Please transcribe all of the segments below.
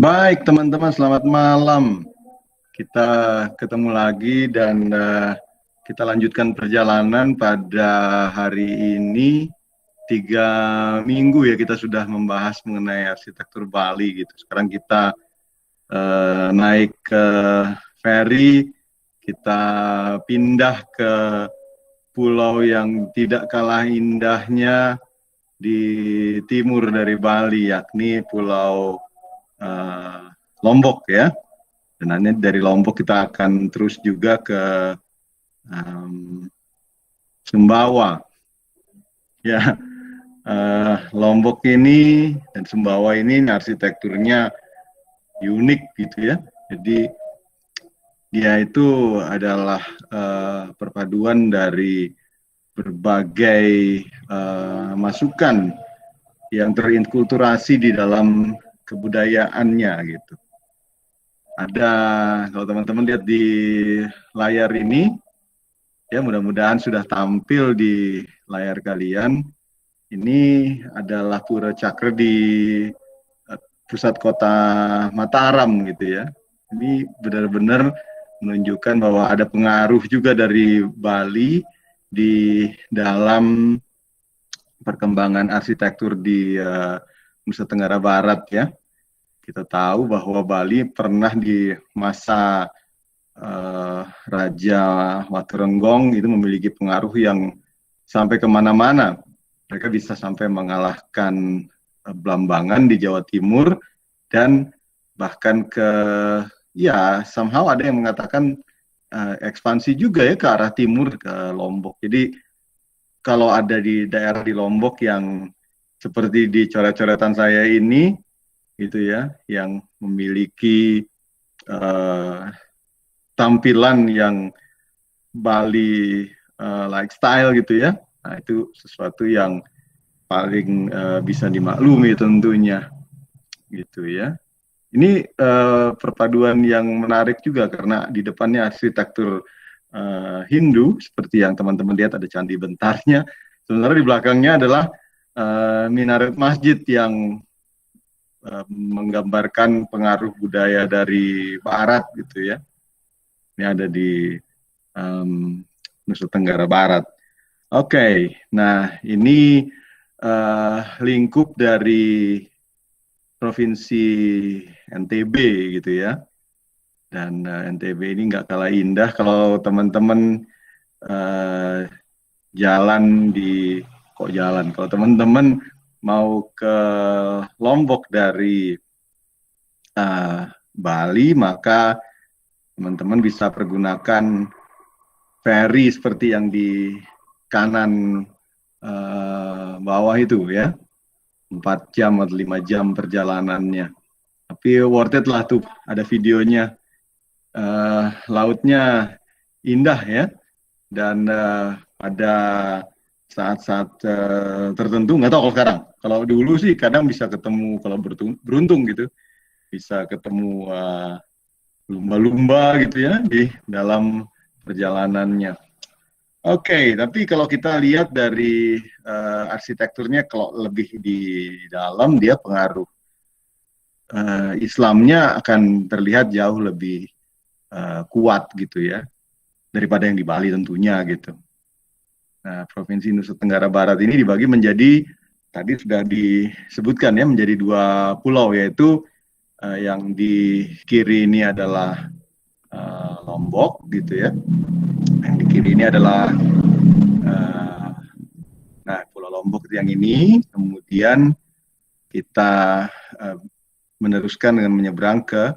Baik teman-teman, selamat malam. Kita ketemu lagi dan kita lanjutkan perjalanan pada hari ini. 3 minggu ya kita sudah membahas mengenai arsitektur Bali gitu. Sekarang kita naik ke ferry, kita pindah ke pulau yang tidak kalah indahnya di timur dari Bali, yakni Pulau Lombok ya. Dan nanti dari Lombok kita akan terus juga ke Sumbawa. Ya, Lombok ini dan Sumbawa ini arsitekturnya unik gitu ya. Jadi dia itu adalah perpaduan dari berbagai masukan yang terinkulturasi di dalam kebudayaannya gitu. Ada, kalau teman-teman lihat di layar ini, ya mudah-mudahan sudah tampil di layar kalian. Ini adalah Pura Cakra di pusat kota Mataram gitu ya. Ini benar-benar menunjukkan bahwa ada pengaruh juga dari Bali di dalam perkembangan arsitektur di Nusa Tenggara Barat ya. Kita tahu bahwa Bali pernah di masa Raja Waturenggong itu memiliki pengaruh yang sampai kemana-mana. Mereka bisa sampai mengalahkan Blambangan di Jawa Timur dan bahkan ke ya somehow ada yang mengatakan ekspansi juga ya ke arah timur ke Lombok. Jadi kalau ada di daerah di Lombok yang seperti di coret-coretan saya ini gitu ya, yang memiliki tampilan yang Bali lifestyle gitu ya. Nah, itu sesuatu yang paling bisa dimaklumi tentunya gitu ya. Ini perpaduan yang menarik juga karena di depannya arsitektur Hindu seperti yang teman-teman lihat ada candi bentarnya. Sementara di belakangnya adalah minaret masjid yang menggambarkan pengaruh budaya dari Barat gitu ya. Ini ada di Nusa Tenggara Barat. Oke, nah ini lingkup dari Provinsi NTB gitu ya. Dan NTB ini nggak kalah indah kalau teman-teman kalau teman-teman mau ke Lombok dari Bali, maka teman-teman bisa pergunakan ferry seperti yang di kanan bawah itu ya, 4 jam atau 5 jam perjalanannya. Tapi worth it lah tuh, ada videonya. Lautnya indah ya, dan pada saat-saat tertentu, nggak tahu kalau sekarang. Kalau dulu sih kadang bisa ketemu, kalau beruntung gitu, bisa ketemu lumba-lumba gitu ya di dalam perjalanannya. Oke, tapi kalau kita lihat dari arsitekturnya, kalau lebih di dalam, dia pengaruh Islamnya akan terlihat jauh lebih kuat gitu ya, daripada yang di Bali tentunya gitu. Nah, Provinsi Nusa Tenggara Barat ini dibagi menjadi, tadi sudah disebutkan ya, menjadi 2 pulau, yaitu yang di kiri ini adalah Lombok gitu ya. Yang di kiri ini adalah Pulau Lombok yang ini. Kemudian kita meneruskan dengan menyeberang ke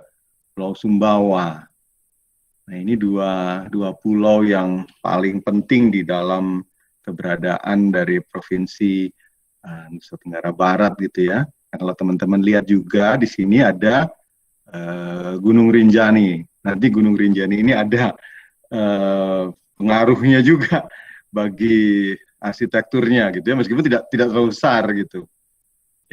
Pulau Sumbawa. Nah, ini dua pulau yang paling penting di dalam keberadaan dari Provinsi Nusa Tenggara Barat gitu ya. Nah, kalau teman-teman lihat juga di sini ada Gunung Rinjani. Nanti Gunung Rinjani ini ada pengaruhnya juga bagi arsitekturnya gitu ya, meskipun tidak terlalu besar gitu.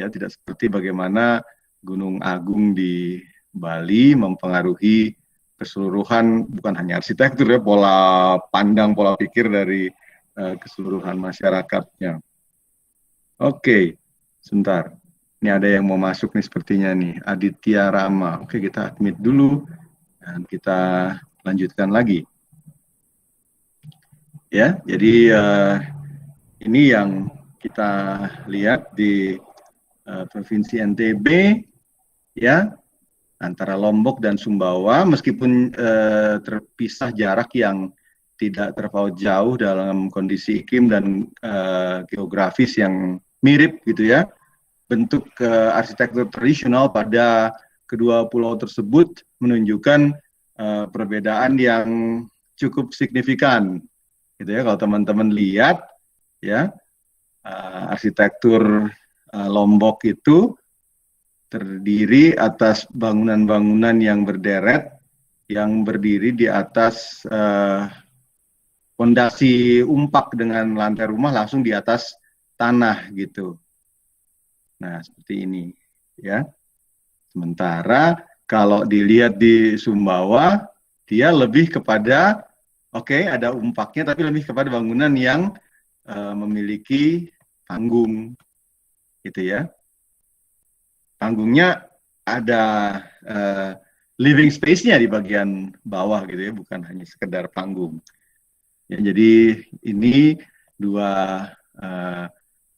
Ya, tidak seperti bagaimana Gunung Agung di Bali mempengaruhi keseluruhan, bukan hanya arsitektur ya, pola pandang, pola pikir dari keseluruhan masyarakatnya. Oke, sebentar. Ini ada yang mau masuk nih sepertinya nih, Aditya Rama. Oke, kita admit dulu dan kita lanjutkan lagi. Ya, jadi ini yang kita lihat di Provinsi NTB, ya, antara Lombok dan Sumbawa, meskipun terpisah jarak yang tidak terpaut jauh dalam kondisi iklim dan geografis yang mirip gitu ya, bentuk arsitektur tradisional pada kedua pulau tersebut menunjukkan perbedaan yang cukup signifikan, gitu ya. Kalau teman-teman lihat, ya, arsitektur Lombok itu terdiri atas bangunan-bangunan yang berderet, yang berdiri di atas fondasi umpak dengan lantai rumah langsung di atas tanah gitu. Nah, seperti ini, ya. Sementara kalau dilihat di Sumbawa, dia lebih kepada, oke, ada umpaknya, tapi lebih kepada bangunan yang memiliki panggung, gitu ya. Panggungnya ada living space-nya di bagian bawah gitu ya, bukan hanya sekedar panggung. Ya, jadi ini dua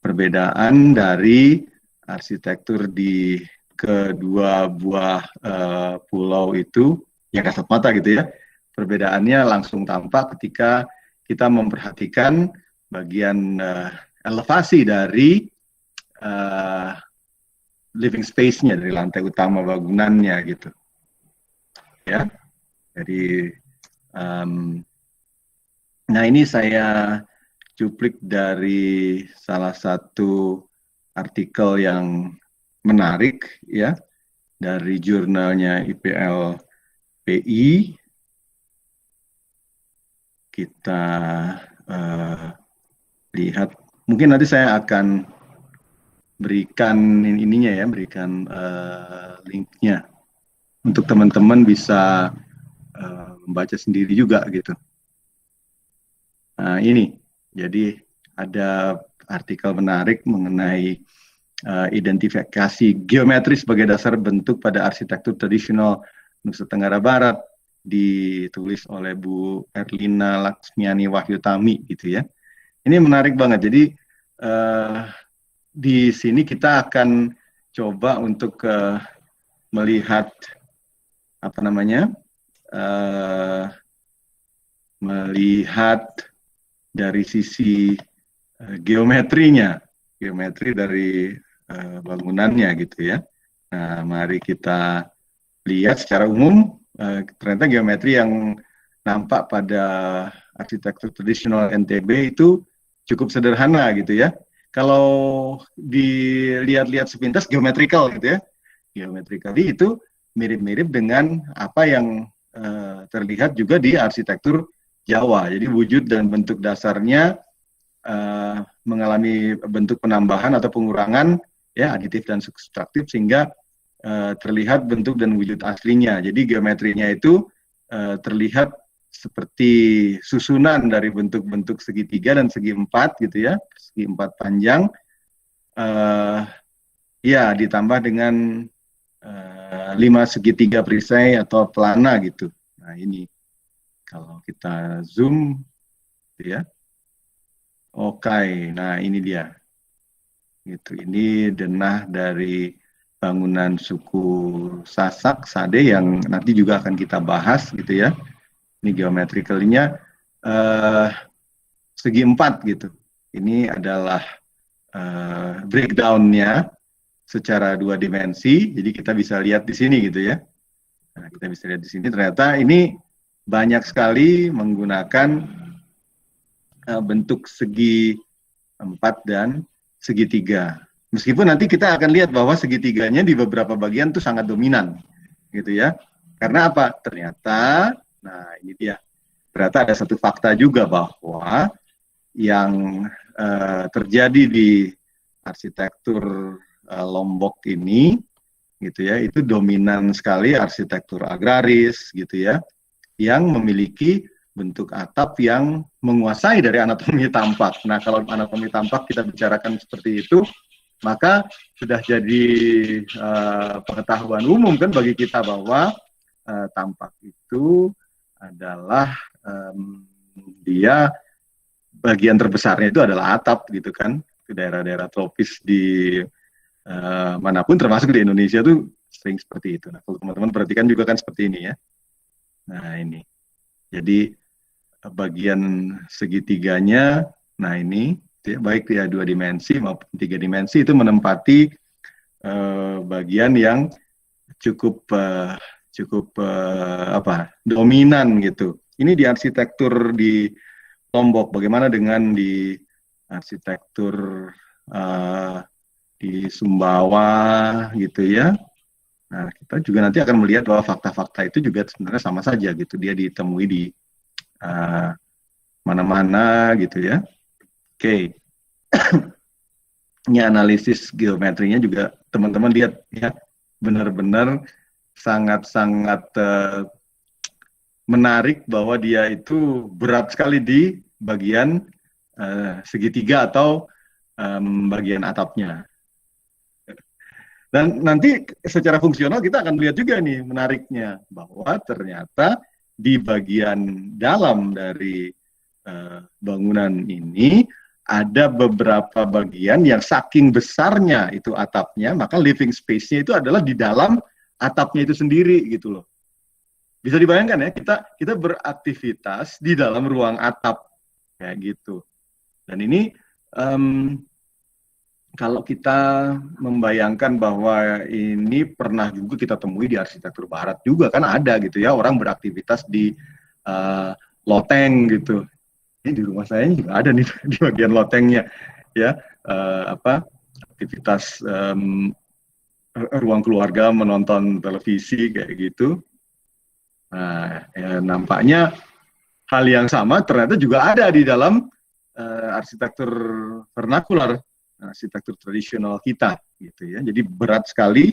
perbedaan dari arsitektur di kedua buah pulau itu yang kasat mata gitu ya. Perbedaannya langsung tampak ketika kita memperhatikan bagian elevasi dari living space-nya, dari lantai utama bangunannya gitu. Ya, jadi nah ini saya cuplik dari salah satu artikel yang menarik ya, dari jurnalnya IPLPI. Kita lihat, mungkin nanti saya akan berikan ininya ya, berikan linknya untuk teman-teman bisa membaca sendiri juga gitu. Nah ini, jadi ada artikel menarik mengenai identifikasi geometri sebagai dasar bentuk pada arsitektur tradisional Nusa Tenggara Barat, ditulis oleh Bu Erlina Laksmiani Wahyutami gitu ya. Ini menarik banget. Jadi di sini kita akan coba untuk melihat apa namanya, melihat dari sisi geometrinya, geometri dari bangunannya gitu ya. Nah, mari kita lihat secara umum, ternyata geometri yang nampak pada arsitektur tradisional NTB itu cukup sederhana gitu ya. Kalau dilihat-lihat sepintas geometrikal gitu ya, geometrically itu mirip-mirip dengan apa yang terlihat juga di arsitektur Jawa. Jadi wujud dan bentuk dasarnya mengalami bentuk penambahan atau pengurangan ya, aditif dan subtraktif, sehingga terlihat bentuk dan wujud aslinya. Jadi geometrinya itu terlihat seperti susunan dari bentuk-bentuk segitiga dan segi empat gitu ya, segi empat panjang, ya ditambah dengan 5 segitiga perisai atau pelana gitu. Nah ini kalau kita zoom gitu ya. Oke, nah ini dia. Gitu. Ini denah dari bangunan suku Sasak, Sade yang nanti juga akan kita bahas gitu ya. Ini geometrically-nya segi empat gitu. Ini adalah breakdown-nya secara 2 dimensi. Jadi kita bisa lihat di sini gitu ya. Nah, kita bisa lihat di sini ternyata ini banyak sekali menggunakan bentuk segi 4 dan segitiga. Meskipun nanti kita akan lihat bahwa segitiganya di beberapa bagian tuh sangat dominan, gitu ya. Karena apa? Ternyata, nah ini dia. Ternyata ada satu fakta juga bahwa yang terjadi di arsitektur Lombok ini, gitu ya, itu dominan sekali arsitektur agraris, gitu ya, yang memiliki bentuk atap yang menguasai dari anatomi tampak. Nah, kalau anatomi tampak kita bicarakan seperti itu, maka sudah jadi pengetahuan umum kan bagi kita bahwa tampak itu adalah dia bagian terbesarnya itu adalah atap gitu kan. Ke daerah-daerah tropis di manapun termasuk di Indonesia tuh sering seperti itu. Nah, kalau teman-teman perhatikan juga kan seperti ini ya. Nah, ini. Jadi bagian segitiganya, nah ini ya, baik ya 2 dimensi maupun 3 dimensi itu menempati bagian yang cukup dominan gitu. Ini di arsitektur di Lombok. Bagaimana dengan di arsitektur di Sumbawa gitu ya. Nah, kita juga nanti akan melihat bahwa fakta-fakta itu juga sebenarnya sama saja gitu. Dia ditemui di mana-mana gitu ya. Oke. Ini analisis geometrinya juga teman-teman lihat ya, benar-benar sangat-sangat menarik bahwa dia itu berat sekali di bagian segitiga atau bagian atapnya. Dan nanti secara fungsional kita akan lihat juga nih menariknya bahwa ternyata di bagian dalam dari bangunan ini ada beberapa bagian yang saking besarnya itu atapnya, maka living space-nya itu adalah di dalam atapnya itu sendiri gitu loh. Bisa dibayangkan ya, kita beraktivitas di dalam ruang atap kayak gitu. Dan ini kalau kita membayangkan bahwa ini pernah juga kita temui di arsitektur barat juga kan ada gitu ya, orang beraktivitas di loteng gitu. Ini di rumah saya juga ada nih di bagian lotengnya ya, aktivitas ruang keluarga menonton televisi kayak gitu. Nah, ya, nampaknya hal yang sama ternyata juga ada di dalam arsitektur vernakular, arsitektur tradisional kita gitu ya. Jadi berat sekali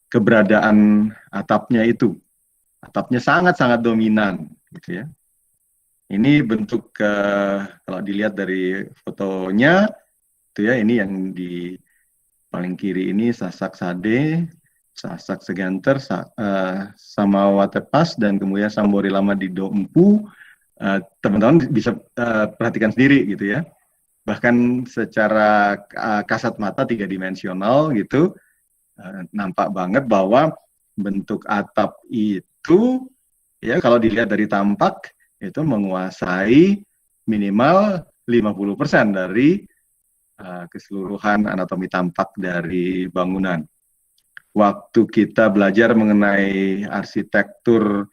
keberadaan atapnya itu. Atapnya sangat-sangat dominan gitu ya. Ini bentuk kalau dilihat dari fotonya itu ya, ini yang di paling kiri ini Sasak Sade, Sasak Seganter, sama Watepas, dan kemudian Sambori Lama di Dompu. Teman-teman bisa perhatikan sendiri gitu ya. Bahkan secara kasat mata 3 dimensional gitu, nampak banget bahwa bentuk atap itu ya kalau dilihat dari tampak itu menguasai minimal 50% dari keseluruhan anatomi tampak dari bangunan. Waktu kita belajar mengenai arsitektur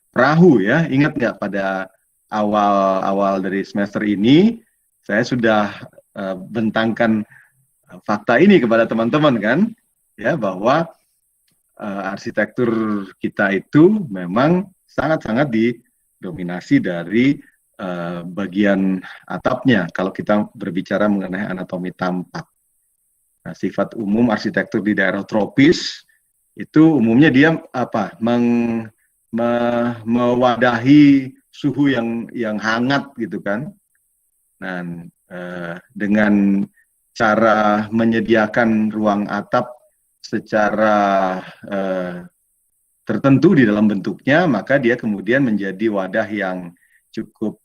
perahu ya, ingat nggak pada awal dari semester ini, saya sudah bentangkan fakta ini kepada teman-teman kan, ya bahwa arsitektur kita itu memang sangat-sangat didominasi dari bagian atapnya kalau kita berbicara mengenai anatomi tampak. Nah, sifat umum arsitektur di daerah tropis itu umumnya dia mewadahi suhu yang hangat gitu kan. Nah, dengan cara menyediakan ruang atap secara tertentu di dalam bentuknya, maka dia kemudian menjadi wadah yang cukup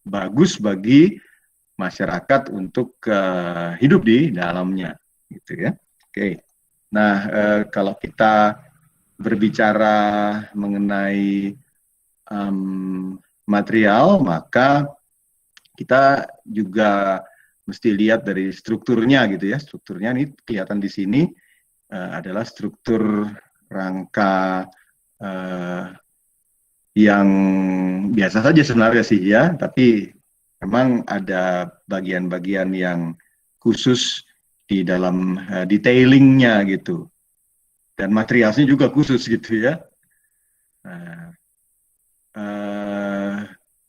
bagus bagi masyarakat untuk hidup di dalamnya, gitu ya. Oke. Nah, kalau kita berbicara mengenai material, maka kita juga mesti lihat dari strukturnya gitu ya. Strukturnya ini kelihatan di sini adalah struktur rangka yang biasa saja sebenarnya sih ya, tapi memang ada bagian-bagian yang khusus di dalam detailingnya gitu, dan materialnya juga khusus gitu ya.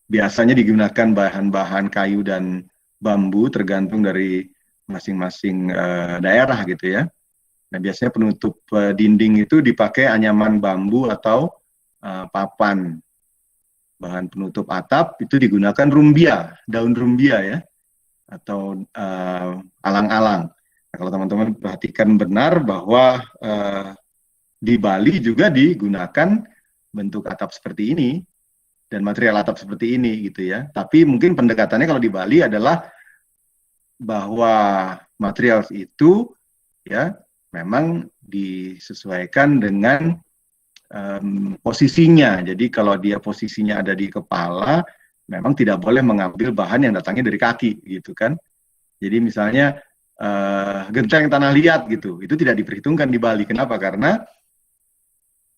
Biasanya digunakan bahan-bahan kayu dan bambu tergantung dari masing-masing daerah gitu ya. Nah, biasanya penutup dinding itu dipakai anyaman bambu atau papan. Bahan penutup atap itu digunakan rumbia, daun rumbia ya, atau alang-alang. Nah, kalau teman-teman perhatikan benar bahwa di Bali juga digunakan bentuk atap seperti ini dan material atap seperti ini gitu ya. Tapi mungkin pendekatannya kalau di Bali adalah bahwa material itu ya memang disesuaikan dengan posisinya. Jadi kalau dia posisinya ada di kepala, memang tidak boleh mengambil bahan yang datangnya dari kaki gitu kan. Jadi misalnya genteng tanah liat gitu, itu tidak diperhitungkan di Bali. Kenapa? Karena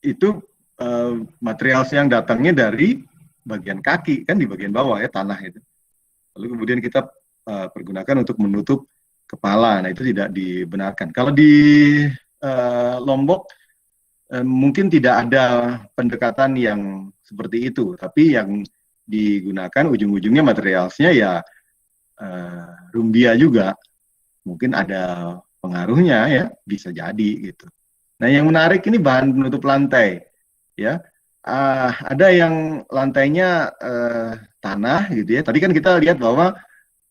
itu material yang datangnya dari bagian kaki kan, di bagian bawah ya tanah itu. Lalu kemudian kita pergunakan untuk menutup kepala. Nah itu tidak dibenarkan. Kalau di Lombok mungkin tidak ada pendekatan yang seperti itu, tapi yang digunakan ujung-ujungnya materialnya ya rumbia juga. Mungkin ada pengaruhnya ya, bisa jadi gitu. Nah yang menarik ini bahan penutup lantai ya. Ada yang lantainya tanah gitu ya. Tadi kan kita lihat bahwa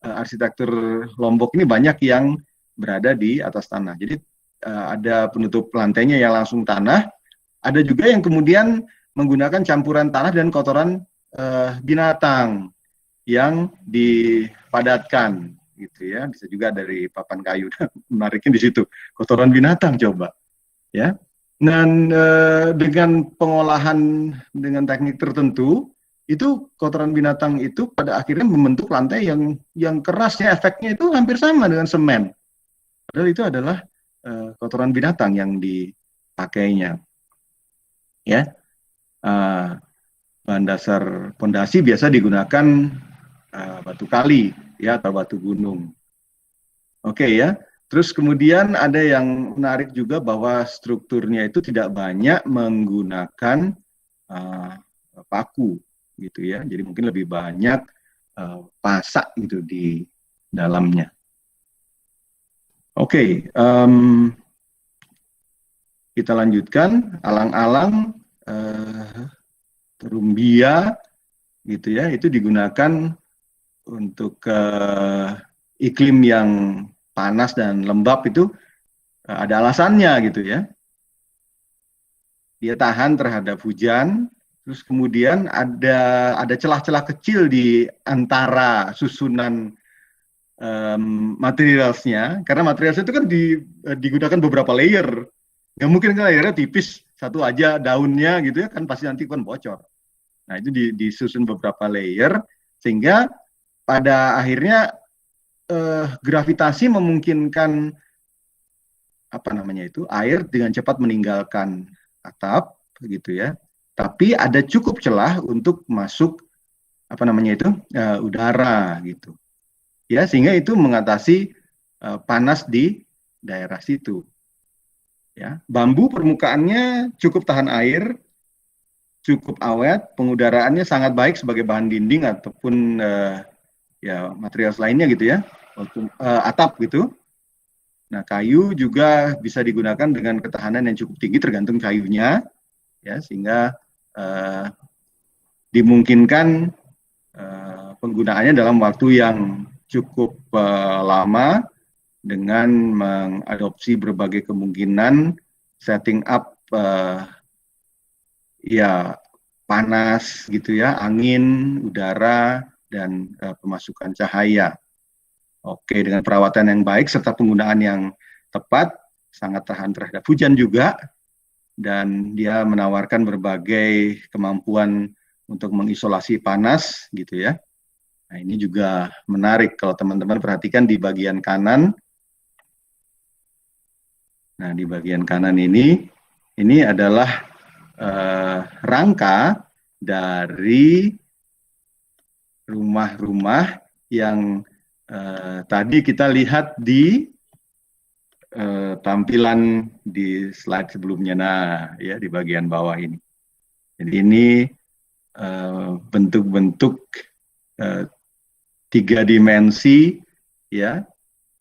arsitektur Lombok ini banyak yang berada di atas tanah. Jadi ada penutup lantainya yang langsung tanah, ada juga yang kemudian menggunakan campuran tanah dan kotoran binatang yang dipadatkan gitu ya. Bisa juga dari papan kayu. Menariknya di situ, kotoran binatang coba ya. Dan dengan pengolahan dengan teknik tertentu, itu kotoran binatang itu pada akhirnya membentuk lantai yang kerasnya, efeknya itu hampir sama dengan semen. Padahal itu adalah kotoran binatang yang dipakainya. Ya, bahan dasar pondasi biasa digunakan batu kali ya atau batu gunung. Oke ya. Terus kemudian ada yang menarik juga bahwa strukturnya itu tidak banyak menggunakan paku gitu ya. Jadi mungkin lebih banyak pasak gitu di dalamnya. Oke, kita lanjutkan. Alang-alang, rumbia gitu ya, itu digunakan untuk iklim yang panas dan lembab itu ada alasannya gitu ya. Dia tahan terhadap hujan, terus kemudian ada celah-celah kecil di antara susunan materialsnya, karena materialnya itu kan digunakan beberapa layer. Nggak mungkin kan layernya tipis, satu aja daunnya gitu ya, kan pasti nanti kan bocor. Nah itu disusun beberapa layer, sehingga pada akhirnya gravitasi memungkinkan apa namanya itu air dengan cepat meninggalkan atap gitu ya. Tapi ada cukup celah untuk masuk apa namanya itu udara gitu. Ya sehingga itu mengatasi panas di daerah situ. Ya, bambu permukaannya cukup tahan air, cukup awet, pengudaraannya sangat baik sebagai bahan dinding ataupun ya material lainnya gitu ya, atap gitu. Nah, kayu juga bisa digunakan dengan ketahanan yang cukup tinggi tergantung kayunya, ya sehingga dimungkinkan penggunaannya dalam waktu yang cukup lama dengan mengadopsi berbagai kemungkinan setting up ya panas gitu ya, angin, udara, dan pemasukan cahaya. Oke, dengan perawatan yang baik serta penggunaan yang tepat, sangat tahan terhadap hujan juga, dan dia menawarkan berbagai kemampuan untuk mengisolasi panas gitu ya. Nah ini juga menarik kalau teman-teman perhatikan di bagian kanan. Nah di bagian kanan ini adalah rangka dari rumah-rumah yang tadi kita lihat di tampilan di slide sebelumnya. Nah, ya di bagian bawah ini. Jadi ini bentuk-bentuk tiga dimensi ya,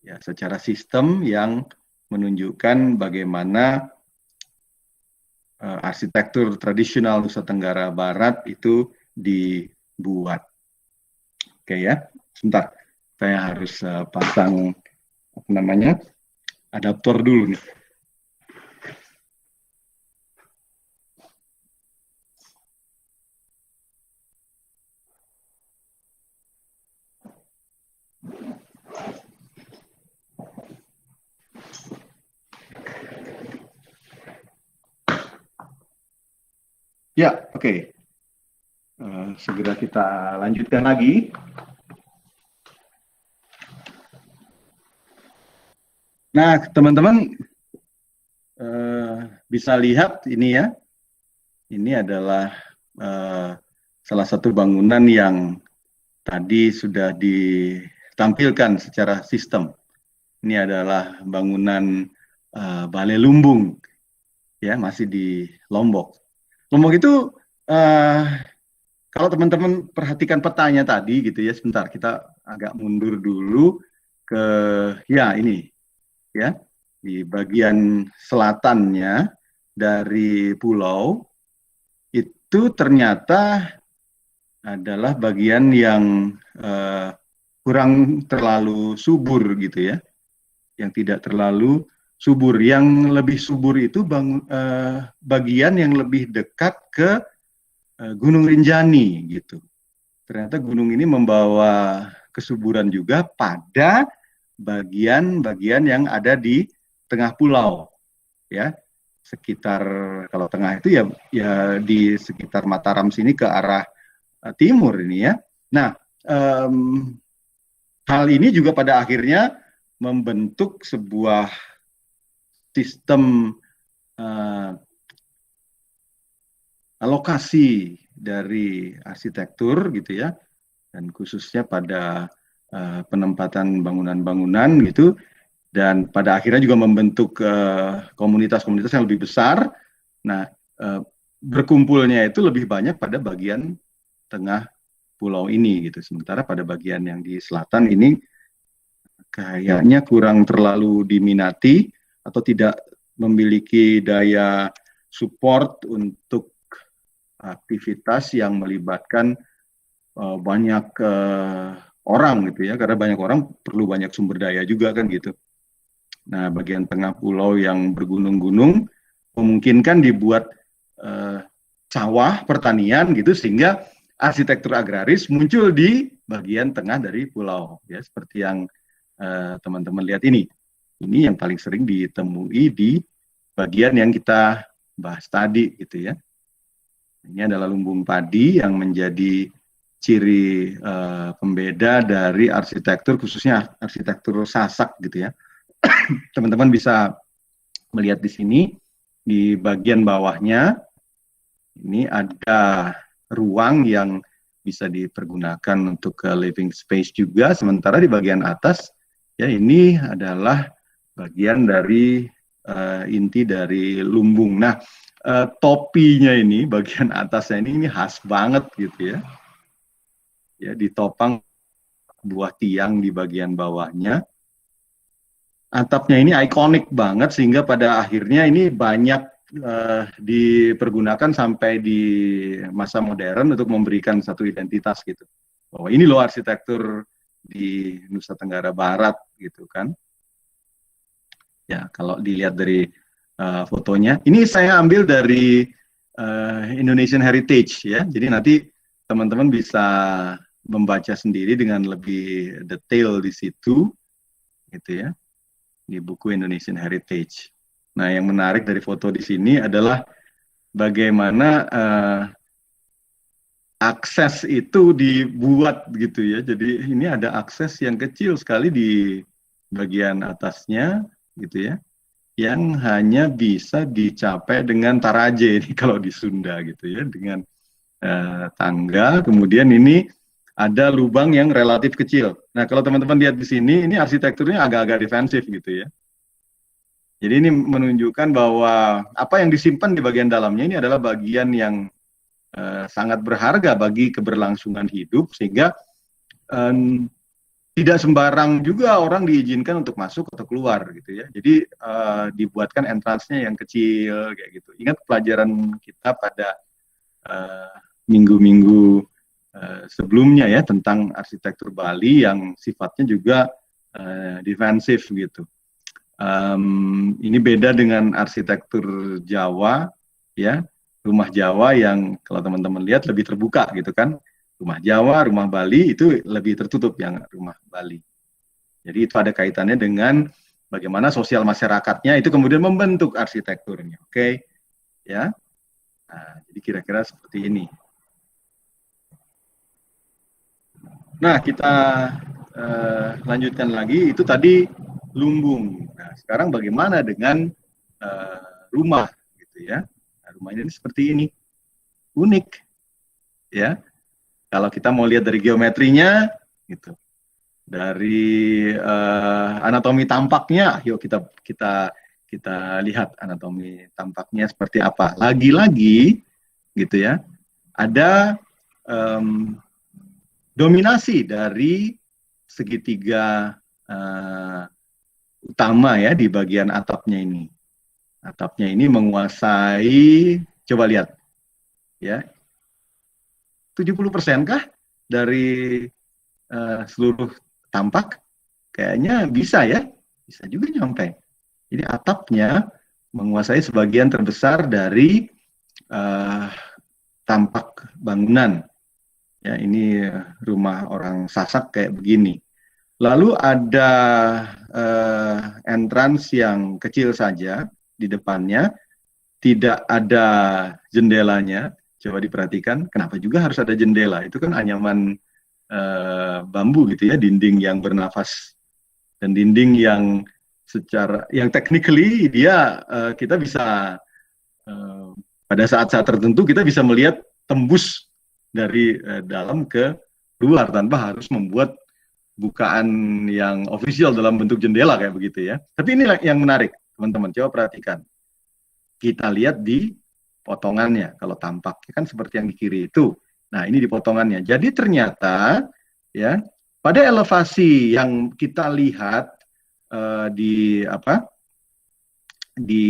ya secara sistem yang menunjukkan bagaimana arsitektur tradisional Nusa Tenggara Barat itu dibuat. Oke ya, sebentar, saya harus pasang apa namanya adaptor dulu nih. Ya, oke. Segera kita lanjutkan lagi. Nah, teman-teman bisa lihat ini ya. Ini adalah salah satu bangunan yang tadi sudah ditampilkan secara sistem. Ini adalah bangunan Balai Lumbung, ya, masih di Lombok. Lombok itu kalau teman-teman perhatikan petanya tadi gitu ya, sebentar kita agak mundur dulu ke ya ini ya, di bagian selatannya dari pulau itu ternyata adalah bagian yang kurang terlalu subur gitu ya, yang tidak terlalu subur. Yang lebih subur itu bagian yang lebih dekat ke Gunung Rinjani gitu. Ternyata gunung ini membawa kesuburan juga pada bagian-bagian yang ada di tengah pulau, ya. Sekitar kalau tengah itu ya di sekitar Mataram sini ke arah timur ini ya. Nah, hal ini juga pada akhirnya membentuk sebuah sistem alokasi dari arsitektur gitu ya, dan khususnya pada penempatan bangunan-bangunan gitu, dan pada akhirnya juga membentuk komunitas-komunitas yang lebih besar. Nah, berkumpulnya itu lebih banyak pada bagian tengah pulau ini gitu, sementara pada bagian yang di selatan ini kayaknya kurang terlalu diminati atau tidak memiliki daya support untuk aktivitas yang melibatkan banyak orang gitu ya, karena banyak orang perlu banyak sumber daya juga kan gitu. Nah, bagian tengah pulau yang bergunung-gunung memungkinkan dibuat sawah pertanian gitu, sehingga arsitektur agraris muncul di bagian tengah dari pulau ya, seperti yang teman-teman lihat ini. Ini yang paling sering ditemui di bagian yang kita bahas tadi gitu ya. Ini adalah lumbung padi yang menjadi ciri pembeda dari arsitektur, khususnya arsitektur Sasak gitu ya. Teman-teman bisa melihat di sini, di bagian bawahnya, ini ada ruang yang bisa dipergunakan untuk living space juga, sementara di bagian atas, ya ini adalah bagian dari inti dari lumbung. Nah, topinya ini, bagian atasnya ini khas banget gitu ya. Ya, ditopang buah tiang di bagian bawahnya. Atapnya ini ikonik banget, sehingga pada akhirnya ini banyak dipergunakan sampai di masa modern untuk memberikan satu identitas gitu. Bahwa ini loh arsitektur di Nusa Tenggara Barat gitu kan. Ya, kalau dilihat dari fotonya, ini saya ambil dari Indonesian Heritage ya. Jadi nanti teman-teman bisa membaca sendiri dengan lebih detail di situ, gitu ya, di buku Indonesian Heritage. Nah, yang menarik dari foto di sini adalah bagaimana akses itu dibuat gitu ya. Jadi ini ada akses yang kecil sekali di bagian atasnya, gitu ya, yang hanya bisa dicapai dengan taraje ini kalau di Sunda gitu ya, dengan tangga. Kemudian ini ada lubang yang relatif kecil. Nah, kalau teman-teman lihat di sini, ini arsitekturnya agak-agak defensif gitu ya. Jadi ini menunjukkan bahwa apa yang disimpan di bagian dalamnya ini adalah bagian yang sangat berharga bagi keberlangsungan hidup, sehingga tidak sembarang juga orang diizinkan untuk masuk atau keluar gitu ya. Jadi dibuatkan entrance-nya yang kecil kayak gitu. Ingat pelajaran kita pada minggu-minggu sebelumnya ya tentang arsitektur Bali yang sifatnya juga defensif gitu. Ini beda dengan arsitektur Jawa ya. Rumah Jawa yang kalau teman-teman lihat lebih terbuka gitu kan. Rumah Jawa, rumah Bali itu lebih tertutup yang rumah Bali. Jadi itu ada kaitannya dengan bagaimana sosial masyarakatnya itu kemudian membentuk arsitekturnya. Oke, ya. Nah, jadi kira-kira seperti ini. Nah, kita lanjutkan lagi. Itu tadi lumbung. Nah, sekarang bagaimana dengan rumah, gitu ya? Nah, rumah ini seperti ini, unik, ya. Kalau kita mau lihat dari geometrinya, gitu, dari anatomi tampaknya, yuk kita lihat anatomi tampaknya seperti apa. Lagi-lagi, gitu ya, ada dominasi dari segitiga utama ya di bagian atapnya ini. Atapnya ini menguasai, coba lihat, ya, 70% kah dari seluruh tampak? Kayaknya bisa ya, bisa juga nyampe. Jadi atapnya menguasai sebagian terbesar dari tampak bangunan. Ya, ini rumah orang Sasak kayak begini. Lalu ada entrance yang kecil saja di depannya, tidak ada jendelanya. Coba diperhatikan, kenapa juga harus ada jendela? Itu kan anyaman bambu gitu ya, dinding yang bernafas dan dinding yang secara yang technically dia kita bisa pada saat-saat tertentu kita bisa melihat tembus dari dalam ke luar tanpa harus membuat bukaan yang official dalam bentuk jendela kayak begitu ya. Tapi ini yang menarik, teman-teman. Coba perhatikan. Kita lihat di potongannya. Kalau tampaknya kan seperti yang di kiri itu. Nah, ini di potongannya. Jadi ternyata ya, pada elevasi yang kita lihat di apa? Di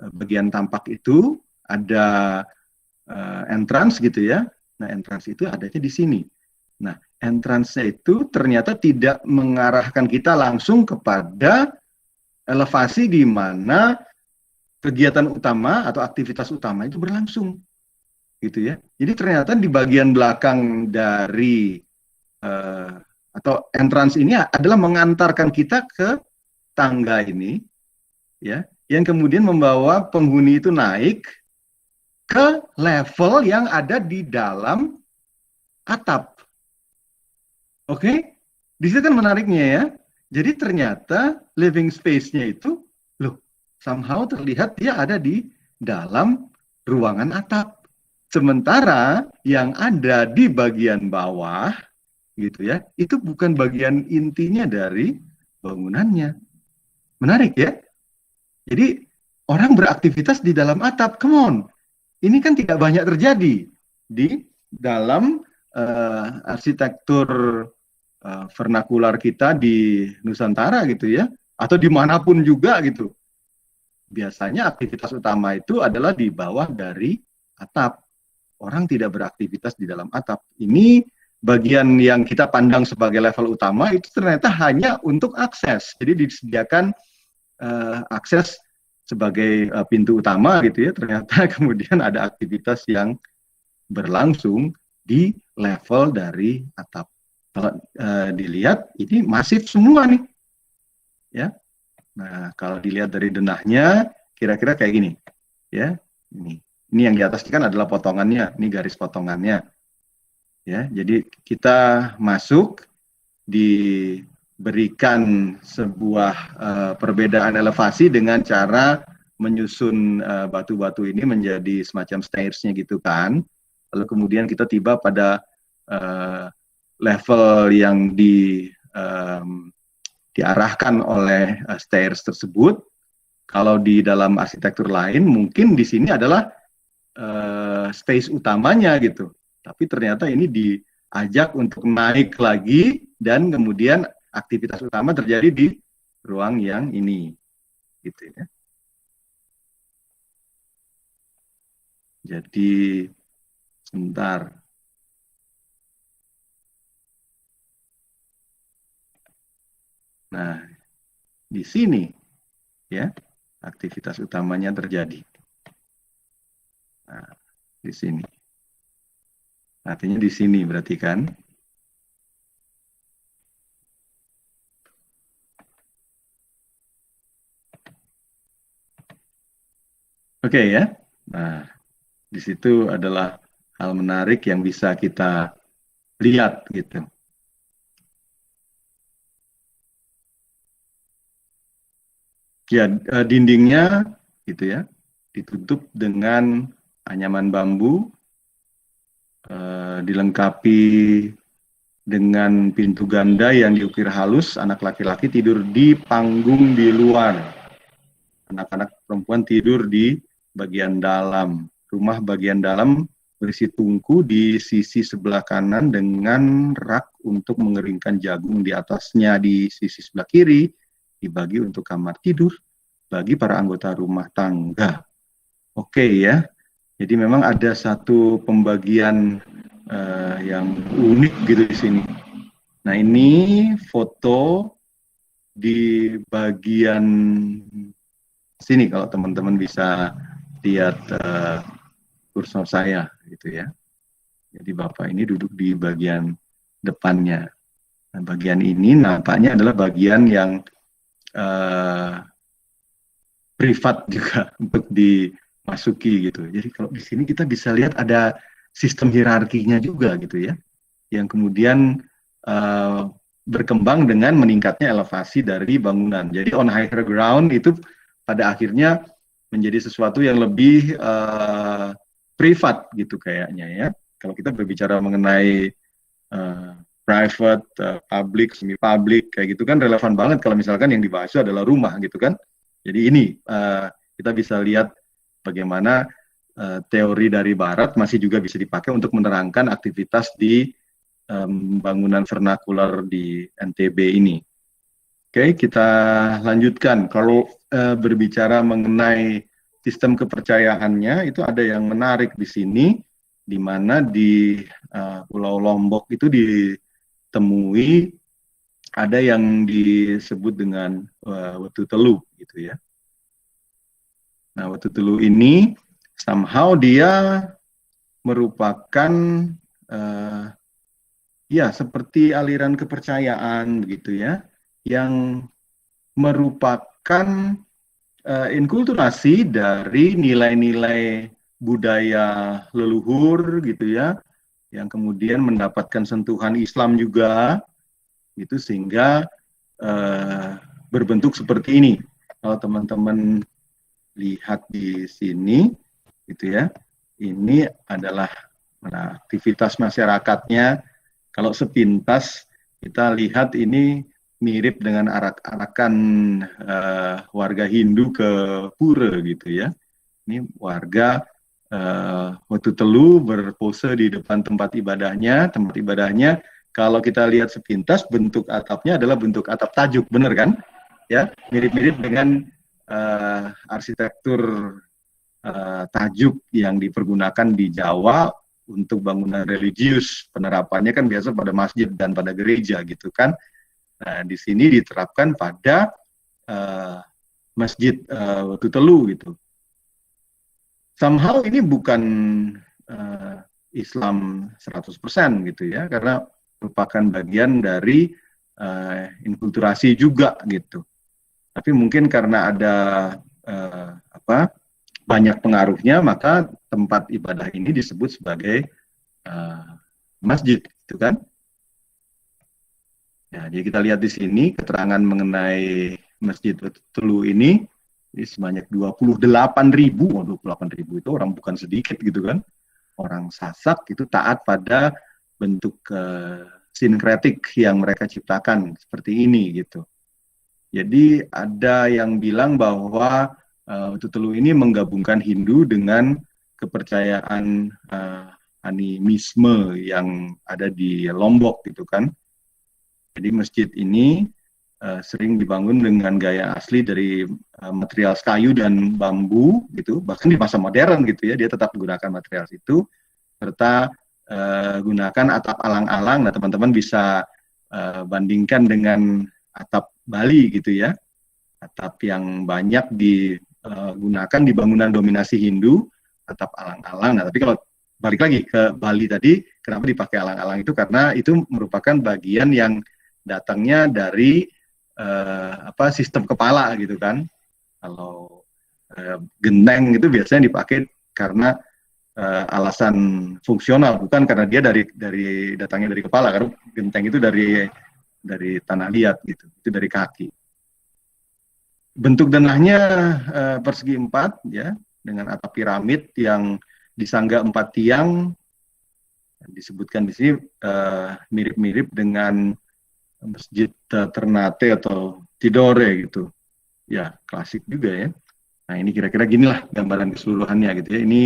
bagian tampak itu ada entrance gitu ya. Nah, entrance itu adanya di sini. Nah, entrance-nya itu ternyata tidak mengarahkan kita langsung kepada elevasi di mana kegiatan utama atau aktivitas utama itu berlangsung, gitu ya. Jadi ternyata di bagian belakang dari atau entrance ini adalah mengantarkan kita ke tangga ini, ya, yang kemudian membawa penghuni itu naik ke level yang ada di dalam atap. Oke, di situ kan menariknya ya. Jadi ternyata living space-nya itu, loh, somehow terlihat dia ada di dalam ruangan atap. Sementara yang ada di bagian bawah, gitu ya, itu bukan bagian intinya dari bangunannya. Menarik ya? Jadi orang beraktivitas di dalam atap, come on. Ini kan tidak banyak terjadi di dalam arsitektur vernakular kita di Nusantara gitu ya, atau dimanapun juga gitu. Biasanya aktivitas utama itu adalah di bawah dari atap. Orang tidak beraktivitas di dalam atap. Ini bagian yang kita pandang sebagai level utama itu ternyata hanya untuk akses. Jadi disediakan akses sebagai pintu utama gitu ya. Ternyata kemudian ada aktivitas yang berlangsung di level dari atap. Kalau dilihat ini masif semua nih, ya. Nah, kalau dilihat dari denahnya, kira-kira kayak gini, ya. Ini yang di atas kan adalah potongannya, ini garis potongannya, ya. Jadi kita masuk, diberikan sebuah perbedaan elevasi dengan cara menyusun batu-batu ini menjadi semacam stairs-nya gitu kan. Lalu kemudian kita tiba pada level yang diarahkan oleh stairs tersebut. Kalau di dalam arsitektur lain mungkin di sini adalah space utamanya gitu. Tapi ternyata ini diajak untuk naik lagi dan kemudian aktivitas utama terjadi di ruang yang ini, gitu ya. Jadi sebentar. Nah, di sini ya aktivitas utamanya terjadi. Nah, di sini. Artinya di sini berarti kan. Oke ya. Nah, di situ adalah hal menarik yang bisa kita lihat gitu. Ya, dindingnya gitu ya, ditutup dengan anyaman bambu, dilengkapi dengan pintu ganda yang diukir halus. Anak laki-laki tidur di panggung di luar. Anak-anak perempuan tidur di bagian dalam. Rumah bagian dalam berisi tungku di sisi sebelah kanan dengan rak untuk mengeringkan jagung di atasnya. Di sisi sebelah kiri dibagi untuk kamar tidur bagi para anggota rumah tangga. Oke ya, jadi memang ada satu pembagian yang unik gitu di sini. Nah ini foto di bagian sini kalau teman-teman bisa lihat kursor saya gitu ya. Jadi Bapak ini duduk di bagian depannya. Nah, bagian ini nampaknya adalah bagian yang privat juga untuk dimasuki gitu. Jadi kalau di sini kita bisa lihat ada sistem hierarkinya juga gitu ya, yang kemudian berkembang dengan meningkatnya elevasi dari bangunan. Jadi on higher ground itu pada akhirnya menjadi sesuatu yang lebih privat gitu kayaknya ya. Kalau kita berbicara mengenai private, public, semi public kayak gitu kan relevan banget kalau misalkan yang dibahas adalah rumah gitu kan. Jadi ini kita bisa lihat bagaimana teori dari Barat masih juga bisa dipakai untuk menerangkan aktivitas di bangunan vernakular di NTB ini. Oke, kita lanjutkan. Kalau berbicara mengenai sistem kepercayaannya, itu ada yang menarik di sini, di mana di Pulau Lombok itu ditemui ada yang disebut dengan Wetu Telu, gitu ya. Nah, Wetu Telu ini somehow dia merupakan ya seperti aliran kepercayaan, begitu ya, yang merupakan inkulturasi dari nilai-nilai budaya leluhur gitu ya, yang kemudian mendapatkan sentuhan Islam juga gitu sehingga berbentuk seperti ini. Kalau teman-teman lihat di sini gitu ya, ini adalah aktivitas masyarakatnya. Kalau sepintas kita lihat ini mirip dengan arak-arakan warga Hindu ke pura gitu ya. Ini warga Wetu Telu berpose di depan tempat ibadahnya. Tempat ibadahnya kalau kita lihat sepintas bentuk atapnya adalah bentuk atap tajuk, benar kan? Ya, mirip-mirip dengan arsitektur tajuk yang dipergunakan di Jawa untuk bangunan religius. Penerapannya kan biasa pada masjid dan pada gereja gitu kan. Nah, di sini diterapkan pada masjid Wetu Telu gitu. Somehow ini bukan Islam 100% gitu ya, karena merupakan bagian dari inkulturasi juga gitu. Tapi mungkin karena ada banyak pengaruhnya, maka tempat ibadah ini disebut sebagai masjid, gitu kan? Ya, jadi kita lihat di sini keterangan mengenai Masjid Wetu Telu ini sebanyak 28.000, 28.000 itu orang bukan sedikit gitu kan. Orang Sasak itu taat pada bentuk sinkretik yang mereka ciptakan seperti ini gitu. Jadi ada yang bilang bahwa Wetu Telu ini menggabungkan Hindu dengan kepercayaan animisme yang ada di Lombok gitu kan. Jadi masjid ini sering dibangun dengan gaya asli dari material kayu dan bambu gitu, bahkan di masa modern gitu ya, dia tetap menggunakan material itu, serta gunakan atap alang-alang. Nah, teman-teman bisa bandingkan dengan atap Bali gitu ya, atap yang banyak digunakan di bangunan dominasi Hindu, atap alang-alang. Nah, tapi kalau balik lagi ke Bali tadi, kenapa dipakai alang-alang itu? Karena itu merupakan bagian yang datangnya dari sistem kepala gitu kan. Kalau genteng itu biasanya dipakai karena alasan fungsional, bukan karena dia dari datangnya dari kepala. Karena genteng itu dari tanah liat gitu, itu dari kaki. Bentuk denahnya persegi 4 ya, dengan atap piramid yang disangga 4 tiang. Disebutkan di sini mirip-mirip dengan Masjid Ternate atau Tidore gitu. Ya, klasik juga ya. Nah, ini kira-kira ginilah gambaran keseluruhannya gitu ya. Ini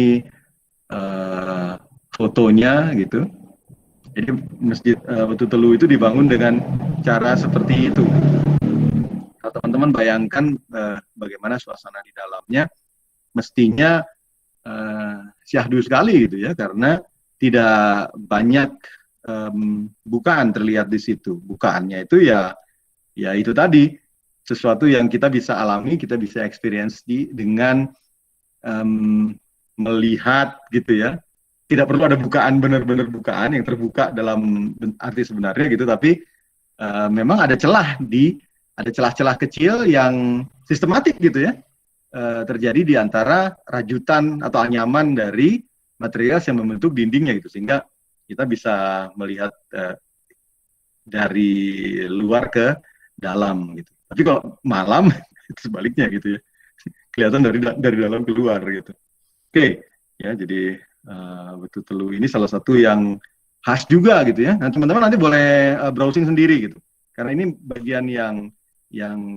fotonya gitu. Jadi Masjid Batu Telu itu dibangun dengan cara seperti itu. Kalau teman-teman bayangkan bagaimana suasana di dalamnya, mestinya syahdu sekali gitu ya, karena tidak banyak bukaan terlihat di situ. Bukaannya itu ya itu tadi, sesuatu yang kita bisa alami, kita bisa experience dengan melihat gitu ya. Tidak perlu ada bukaan, benar-benar bukaan yang terbuka dalam arti sebenarnya gitu, tapi memang ada celah-celah kecil yang sistematik gitu ya, terjadi di antara rajutan atau anyaman dari material yang membentuk dindingnya gitu, sehingga kita bisa melihat dari luar ke dalam gitu. Tapi kalau malam itu sebaliknya gitu ya, kelihatan dari dalam keluar gitu. Oke, ya jadi Batu Telu ini salah satu yang khas juga gitu ya. Nah, teman-teman nanti boleh browsing sendiri gitu, karena ini bagian yang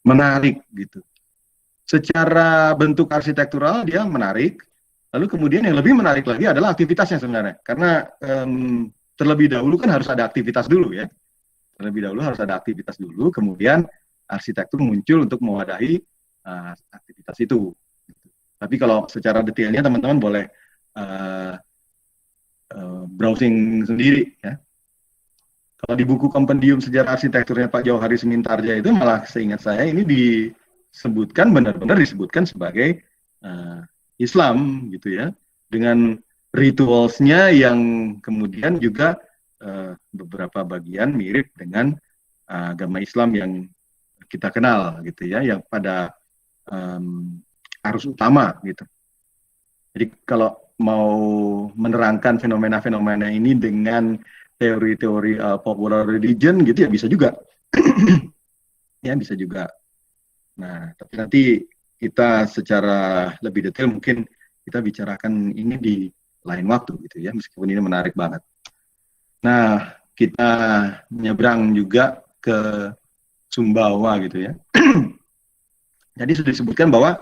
menarik gitu. Secara bentuk arsitektural dia menarik. Lalu kemudian yang lebih menarik lagi adalah aktivitasnya sebenarnya. Karena terlebih dahulu kan harus ada aktivitas dulu ya. Terlebih dahulu harus ada aktivitas dulu, kemudian arsitektur muncul untuk mewadahi aktivitas itu. Tapi kalau secara detailnya teman-teman boleh browsing sendiri ya. Kalau di buku Kompendium Sejarah Arsitekturnya Pak Jauhari Semintarja itu malah seingat saya ini benar-benar disebutkan sebagai Islam gitu ya, dengan ritualsnya yang kemudian juga beberapa bagian mirip dengan agama Islam yang kita kenal gitu ya, yang pada arus utama gitu. Jadi kalau mau menerangkan fenomena-fenomena ini dengan teori-teori popular religion gitu ya bisa juga. Ya bisa juga. Nah, tapi nanti kita secara lebih detail mungkin kita bicarakan ini di lain waktu gitu ya, meskipun ini menarik banget. Nah, kita menyeberang juga ke Sumbawa gitu ya. Jadi sudah disebutkan bahwa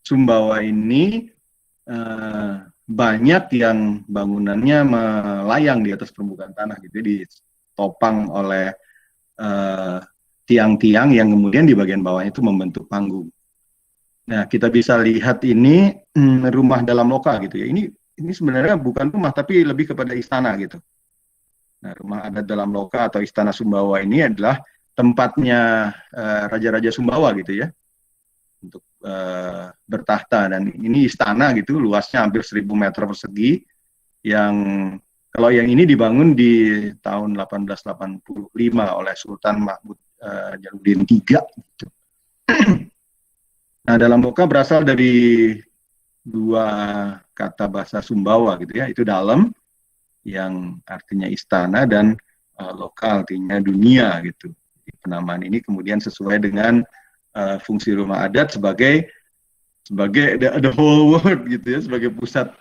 Sumbawa ini banyak yang bangunannya melayang di atas permukaan tanah gitu, ditopang oleh tiang-tiang yang kemudian di bagian bawahnya itu membentuk panggung. Nah, kita bisa lihat ini rumah dalam loka gitu ya. Ini sebenarnya bukan rumah tapi lebih kepada istana gitu. Nah, rumah adat dalam loka atau istana Sumbawa ini adalah tempatnya raja-raja Sumbawa gitu ya, untuk bertahta. Dan ini istana gitu, luasnya hampir 1.000 meter persegi, yang kalau yang ini dibangun di tahun 1885 oleh Sultan Mahmud Jalaluddin III gitu. Nah, dalam loka berasal dari dua kata bahasa Sumbawa gitu ya, itu dalam yang artinya istana dan loka artinya dunia gitu. Jadi, penamaan ini kemudian sesuai dengan fungsi rumah adat sebagai the whole world gitu ya, sebagai pusat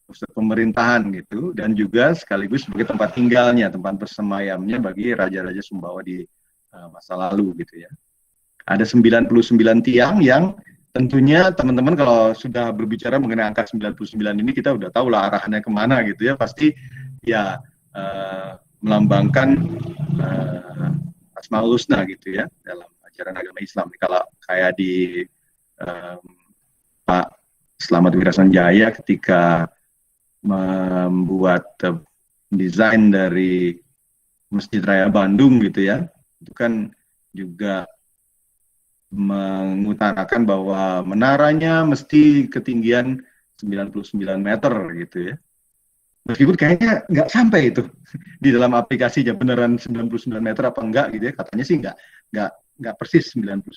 pusat pemerintahan gitu, dan juga sekaligus sebagai tempat tinggalnya, tempat bersemayamnya bagi raja-raja Sumbawa di masa lalu gitu ya. Ada 99 tiang yang tentunya teman-teman kalau sudah berbicara mengenai angka 99 ini kita udah tahu lah arahannya kemana gitu ya, pasti ya melambangkan Asmaul Husna gitu ya dalam ajaran agama Islam. Kalau kayak di Pak Slamet Wirasanjaya ketika membuat desain dari Masjid Raya Bandung gitu ya, itu kan juga mengutarakan bahwa menaranya mesti ketinggian 99 meter gitu ya. Meskipun kayaknya nggak sampai itu di dalam aplikasinya beneran 99 meter apa enggak gitu ya, katanya sih nggak persis 99.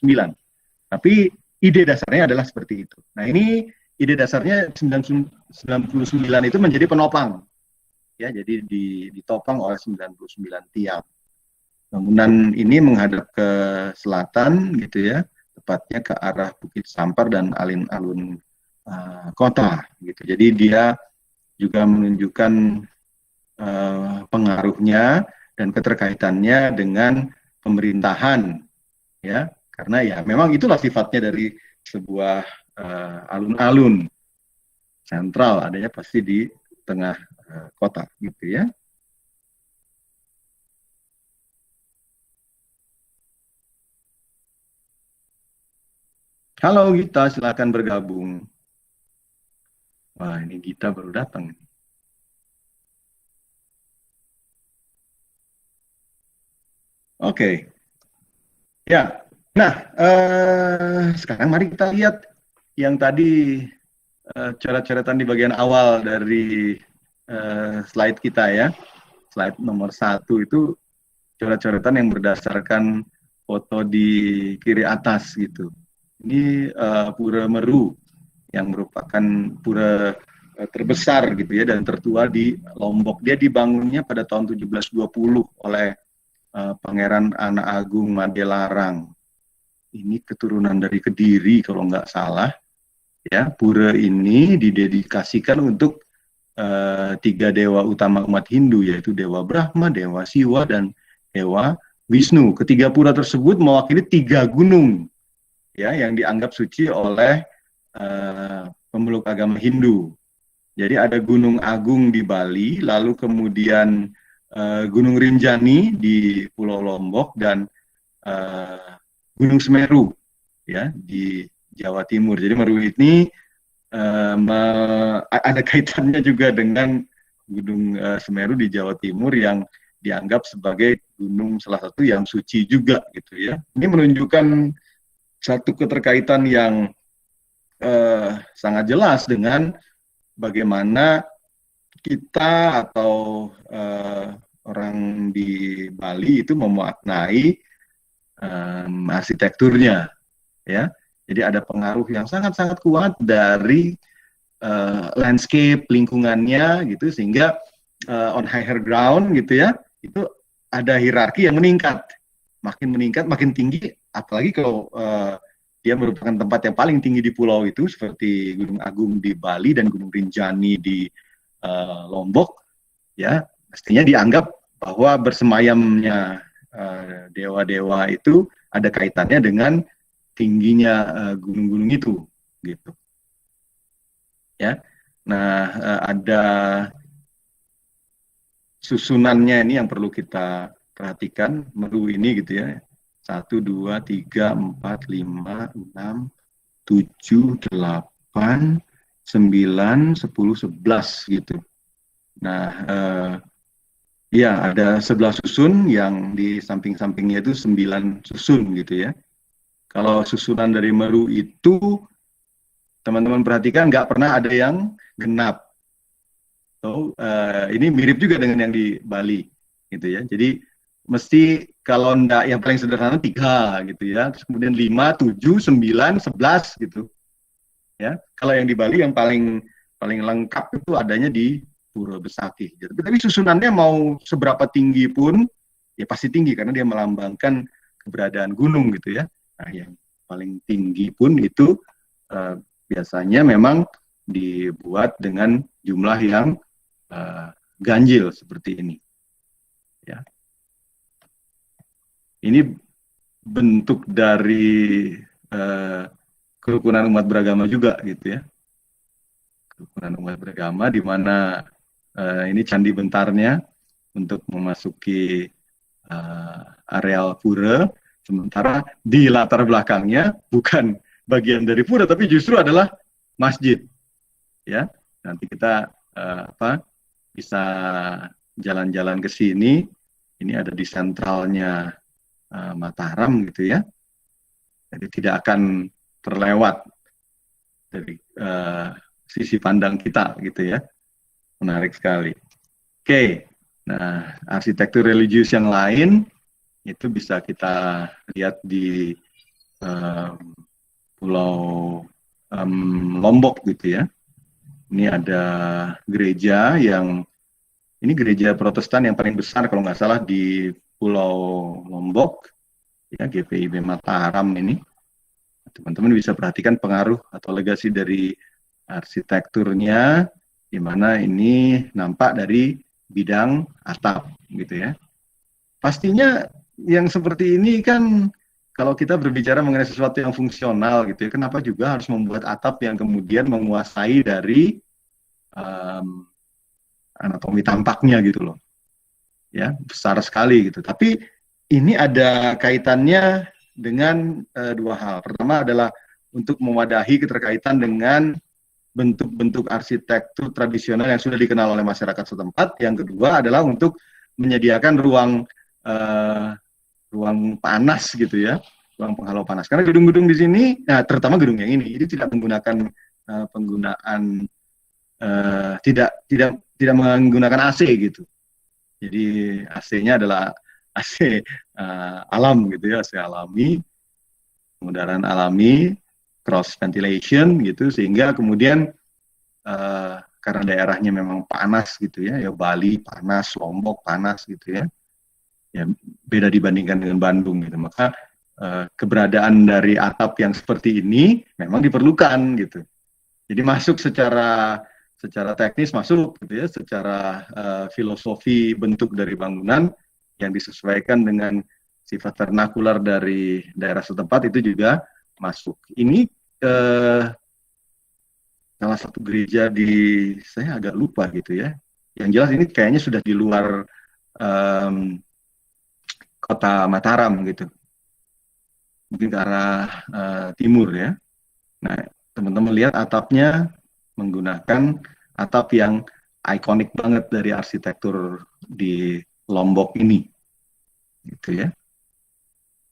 Tapi ide dasarnya adalah seperti itu. Nah ini ide dasarnya 99 itu menjadi penopang ya, jadi ditopang oleh 99 tiang. Bangunan ini menghadap ke selatan gitu ya, tepatnya ke arah Bukit Sampar dan alun-alun kota gitu. Jadi dia juga menunjukkan pengaruhnya dan keterkaitannya dengan pemerintahan ya, karena ya memang itulah sifatnya dari sebuah alun-alun sentral, adanya pasti di tengah kota gitu ya. Halo Gita, silakan bergabung. Wah, ini Gita baru datang. Oke. Ya. Nah, sekarang mari kita lihat yang tadi coret-coretan di bagian awal dari slide kita ya. Slide nomor 1 itu coret-coretan yang berdasarkan foto di kiri atas gitu. Ini Pura Meru yang merupakan pura terbesar gitu ya dan tertua di Lombok. Dia dibangunnya pada tahun 1720 oleh Pangeran Anak Agung Madelarang. Ini keturunan dari Kediri kalau nggak salah. Ya, pura ini didedikasikan untuk 3 dewa utama umat Hindu, yaitu Dewa Brahma, Dewa Siwa, dan Dewa Wisnu. Ketiga pura tersebut mewakili 3 gunung ya yang dianggap suci oleh pemeluk agama Hindu. Jadi ada Gunung Agung di Bali, lalu kemudian Gunung Rinjani di Pulau Lombok, dan Gunung Semeru ya di Jawa Timur. Jadi Meru ini ada kaitannya juga dengan Gunung Semeru di Jawa Timur yang dianggap sebagai gunung salah satu yang suci juga gitu ya. Ini menunjukkan satu keterkaitan yang sangat jelas dengan bagaimana kita atau orang di Bali itu memaknai arsitekturnya ya. Jadi ada pengaruh yang sangat-sangat kuat dari landscape lingkungannya gitu, sehingga on higher ground gitu ya, itu ada hierarki yang meningkat, makin tinggi, apalagi kalau dia merupakan tempat yang paling tinggi di pulau itu seperti Gunung Agung di Bali dan Gunung Rinjani di Lombok ya, mestinya dianggap bahwa bersemayamnya dewa-dewa itu ada kaitannya dengan tingginya gunung-gunung itu gitu ya. Nah, ada susunannya ini yang perlu kita perhatikan. Meru ini gitu ya, 1, 2, 3, 4, 5, 6, 7, 8, 9, 10, 11 gitu. Nah, ya ada 11 susun, yang di samping-sampingnya itu 9 susun gitu ya. Kalau susunan dari Meru itu, teman-teman perhatikan nggak pernah ada yang genap. So, ini mirip juga dengan yang di Bali gitu ya. Jadi mesti kalau enggak yang paling sederhana 3 gitu ya, terus kemudian 5, 7, 9, 11 gitu ya. Kalau yang di Bali yang paling lengkap itu adanya di Pura Besakih. Tapi susunannya mau seberapa tinggi pun ya pasti tinggi karena dia melambangkan keberadaan gunung gitu ya. Nah, yang paling tinggi pun itu biasanya memang dibuat dengan jumlah yang ganjil seperti ini. Ya. Ini bentuk dari kerukunan umat beragama juga gitu ya. Kerukunan umat beragama di mana ini candi bentarnya untuk memasuki areal pura, sementara di latar belakangnya bukan bagian dari pura, tapi justru adalah masjid. Ya, nanti kita bisa jalan-jalan ke sini. Ini ada di sentralnya Mataram gitu ya. Jadi tidak akan terlewat dari sisi pandang kita gitu ya. Menarik sekali. Oke, nah arsitektur religius yang lain itu bisa kita lihat di Pulau Lombok gitu ya. Ini ada gereja ini gereja Protestan yang paling besar kalau nggak salah di Pulau Lombok, ya GPIB Mataram ini. Teman-teman bisa perhatikan pengaruh atau legasi dari arsitekturnya, di mana ini nampak dari bidang atap, gitu ya. Pastinya yang seperti ini kan, kalau kita berbicara mengenai sesuatu yang fungsional, gitu ya, kenapa juga harus membuat atap yang kemudian menguasai dari anatomi tampaknya gitu loh, ya besar sekali gitu. Tapi ini ada kaitannya dengan dua hal. Pertama adalah untuk mewadahi keterkaitan dengan bentuk-bentuk arsitektur tradisional yang sudah dikenal oleh masyarakat setempat. Yang kedua adalah untuk menyediakan ruang panas gitu ya, ruang penghalau panas. Karena gedung-gedung di sini, nah terutama gedung yang ini tidak menggunakan tidak menggunakan AC gitu. Jadi AC-nya adalah AC alam gitu ya, AC alami, pengudaran alami, cross ventilation gitu, sehingga kemudian karena daerahnya memang panas gitu ya, Bali panas, Lombok panas gitu ya, beda dibandingkan dengan Bandung gitu. Maka keberadaan dari atap yang seperti ini memang diperlukan gitu. Jadi masuk secara teknis masuk gitu ya, secara filosofi bentuk dari bangunan yang disesuaikan dengan sifat vernakular dari daerah setempat itu juga masuk. Ini salah satu gereja saya agak lupa gitu ya. Yang jelas ini kayaknya sudah di luar kota Mataram gitu. Mungkin ke arah timur ya. Nah, teman-teman lihat atapnya menggunakan atap yang ikonik banget dari arsitektur di Lombok ini, gitu ya.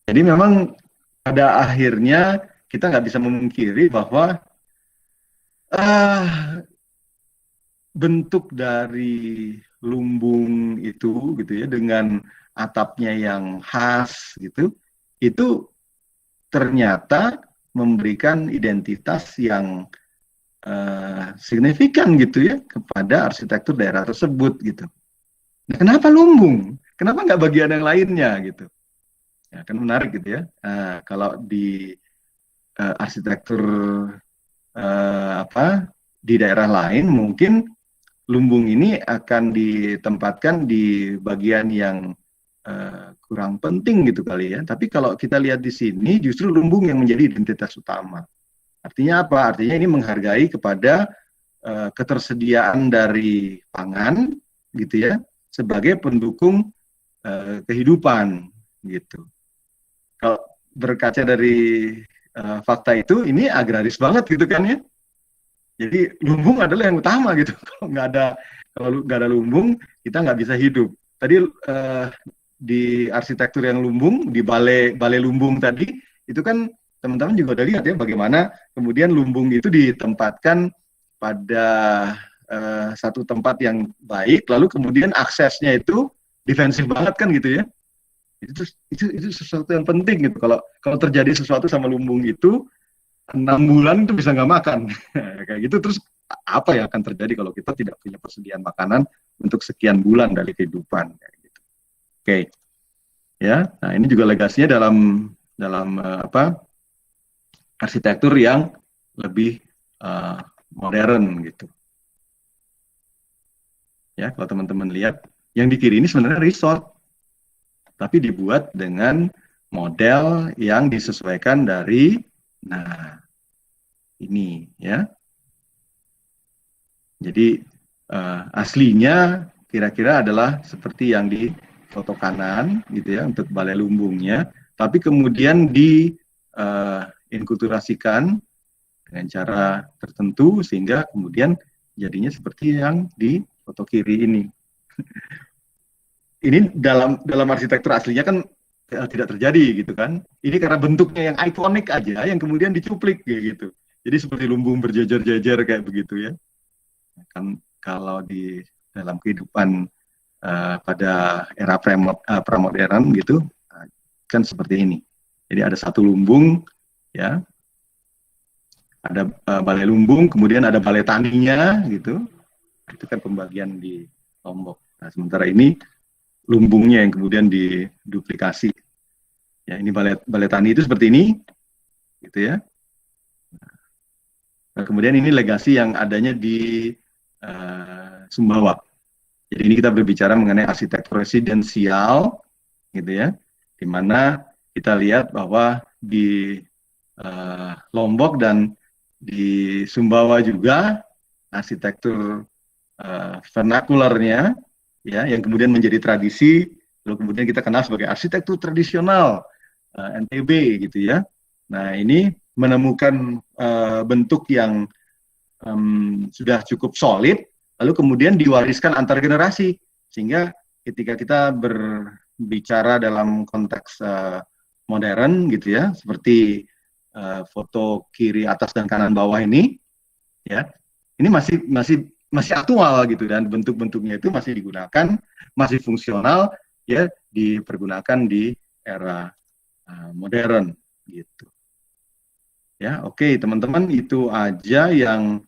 Jadi memang pada akhirnya kita nggak bisa memungkiri bahwa bentuk dari lumbung itu, gitu ya, dengan atapnya yang khas, gitu, itu ternyata memberikan identitas yang signifikan gitu ya kepada arsitektur daerah tersebut gitu. Nah, kenapa lumbung? Kenapa nggak bagian yang lainnya gitu? Ya, kan menarik gitu ya. Kalau di arsitektur di daerah lain mungkin lumbung ini akan ditempatkan di bagian yang kurang penting gitu kali ya. Tapi kalau kita lihat di sini justru lumbung yang menjadi identitas utama. Artinya apa? Artinya ini menghargai kepada ketersediaan dari pangan, gitu ya, sebagai pendukung kehidupan, gitu. Kalau berkaca dari fakta itu, ini agraris banget, gitu kan ya. Jadi lumbung adalah yang utama, gitu. Kalau nggak ada lumbung, kita nggak bisa hidup. Tadi di arsitektur yang lumbung, di balai lumbung tadi, itu kan teman-teman juga udah lihat ya bagaimana kemudian lumbung itu ditempatkan pada satu tempat yang baik, lalu kemudian aksesnya itu defensif banget kan gitu ya. Itu sesuatu yang penting gitu. Kalau terjadi sesuatu sama lumbung itu 6 bulan itu bisa nggak makan kayak gitu. Terus apa yang akan terjadi kalau kita tidak punya persediaan makanan untuk sekian bulan dari kehidupan kayak gitu. Oke. Ya, nah ini juga legasinya dalam arsitektur yang lebih modern gitu. Ya, kalau teman-teman lihat, yang di kiri ini sebenarnya resort, tapi dibuat dengan model yang disesuaikan dari, nah ini ya. Jadi aslinya kira-kira adalah seperti yang di foto kanan gitu ya untuk balai lumbungnya, tapi kemudian di inkulturasikan dengan cara tertentu sehingga kemudian jadinya seperti yang di foto kiri ini. Ini dalam arsitektur aslinya kan tidak terjadi gitu kan. Ini karena bentuknya yang ikonik aja yang kemudian dicuplik kayak gitu. Jadi seperti lumbung berjejer-jejer kayak begitu ya. Kan kalau di dalam kehidupan pada era pramodern gitu kan seperti ini. Jadi ada satu lumbung ya, ada balai lumbung, kemudian ada balai taninya gitu. Itu kan pembagian di Lombok. Nah, sementara ini lumbungnya yang kemudian diduplikasi. Ya, ini balai tani itu seperti ini, gitu ya. Nah, kemudian ini legasi yang adanya di Sumbawa. Jadi ini kita berbicara mengenai arsitektur residensial, gitu ya, di mana kita lihat bahwa di Lombok dan di Sumbawa juga arsitektur vernakularnya, ya, yang kemudian menjadi tradisi, lalu kemudian kita kenal sebagai arsitektur tradisional NTB, gitu ya. Nah ini menemukan bentuk yang sudah cukup solid, lalu kemudian diwariskan antar generasi, sehingga ketika kita berbicara dalam konteks modern gitu ya, seperti foto kiri atas dan kanan bawah ini, ya, ini masih aktual gitu, dan bentuk-bentuknya itu masih digunakan, masih fungsional, ya, dipergunakan di era modern gitu. Ya, oke, teman-teman, itu aja yang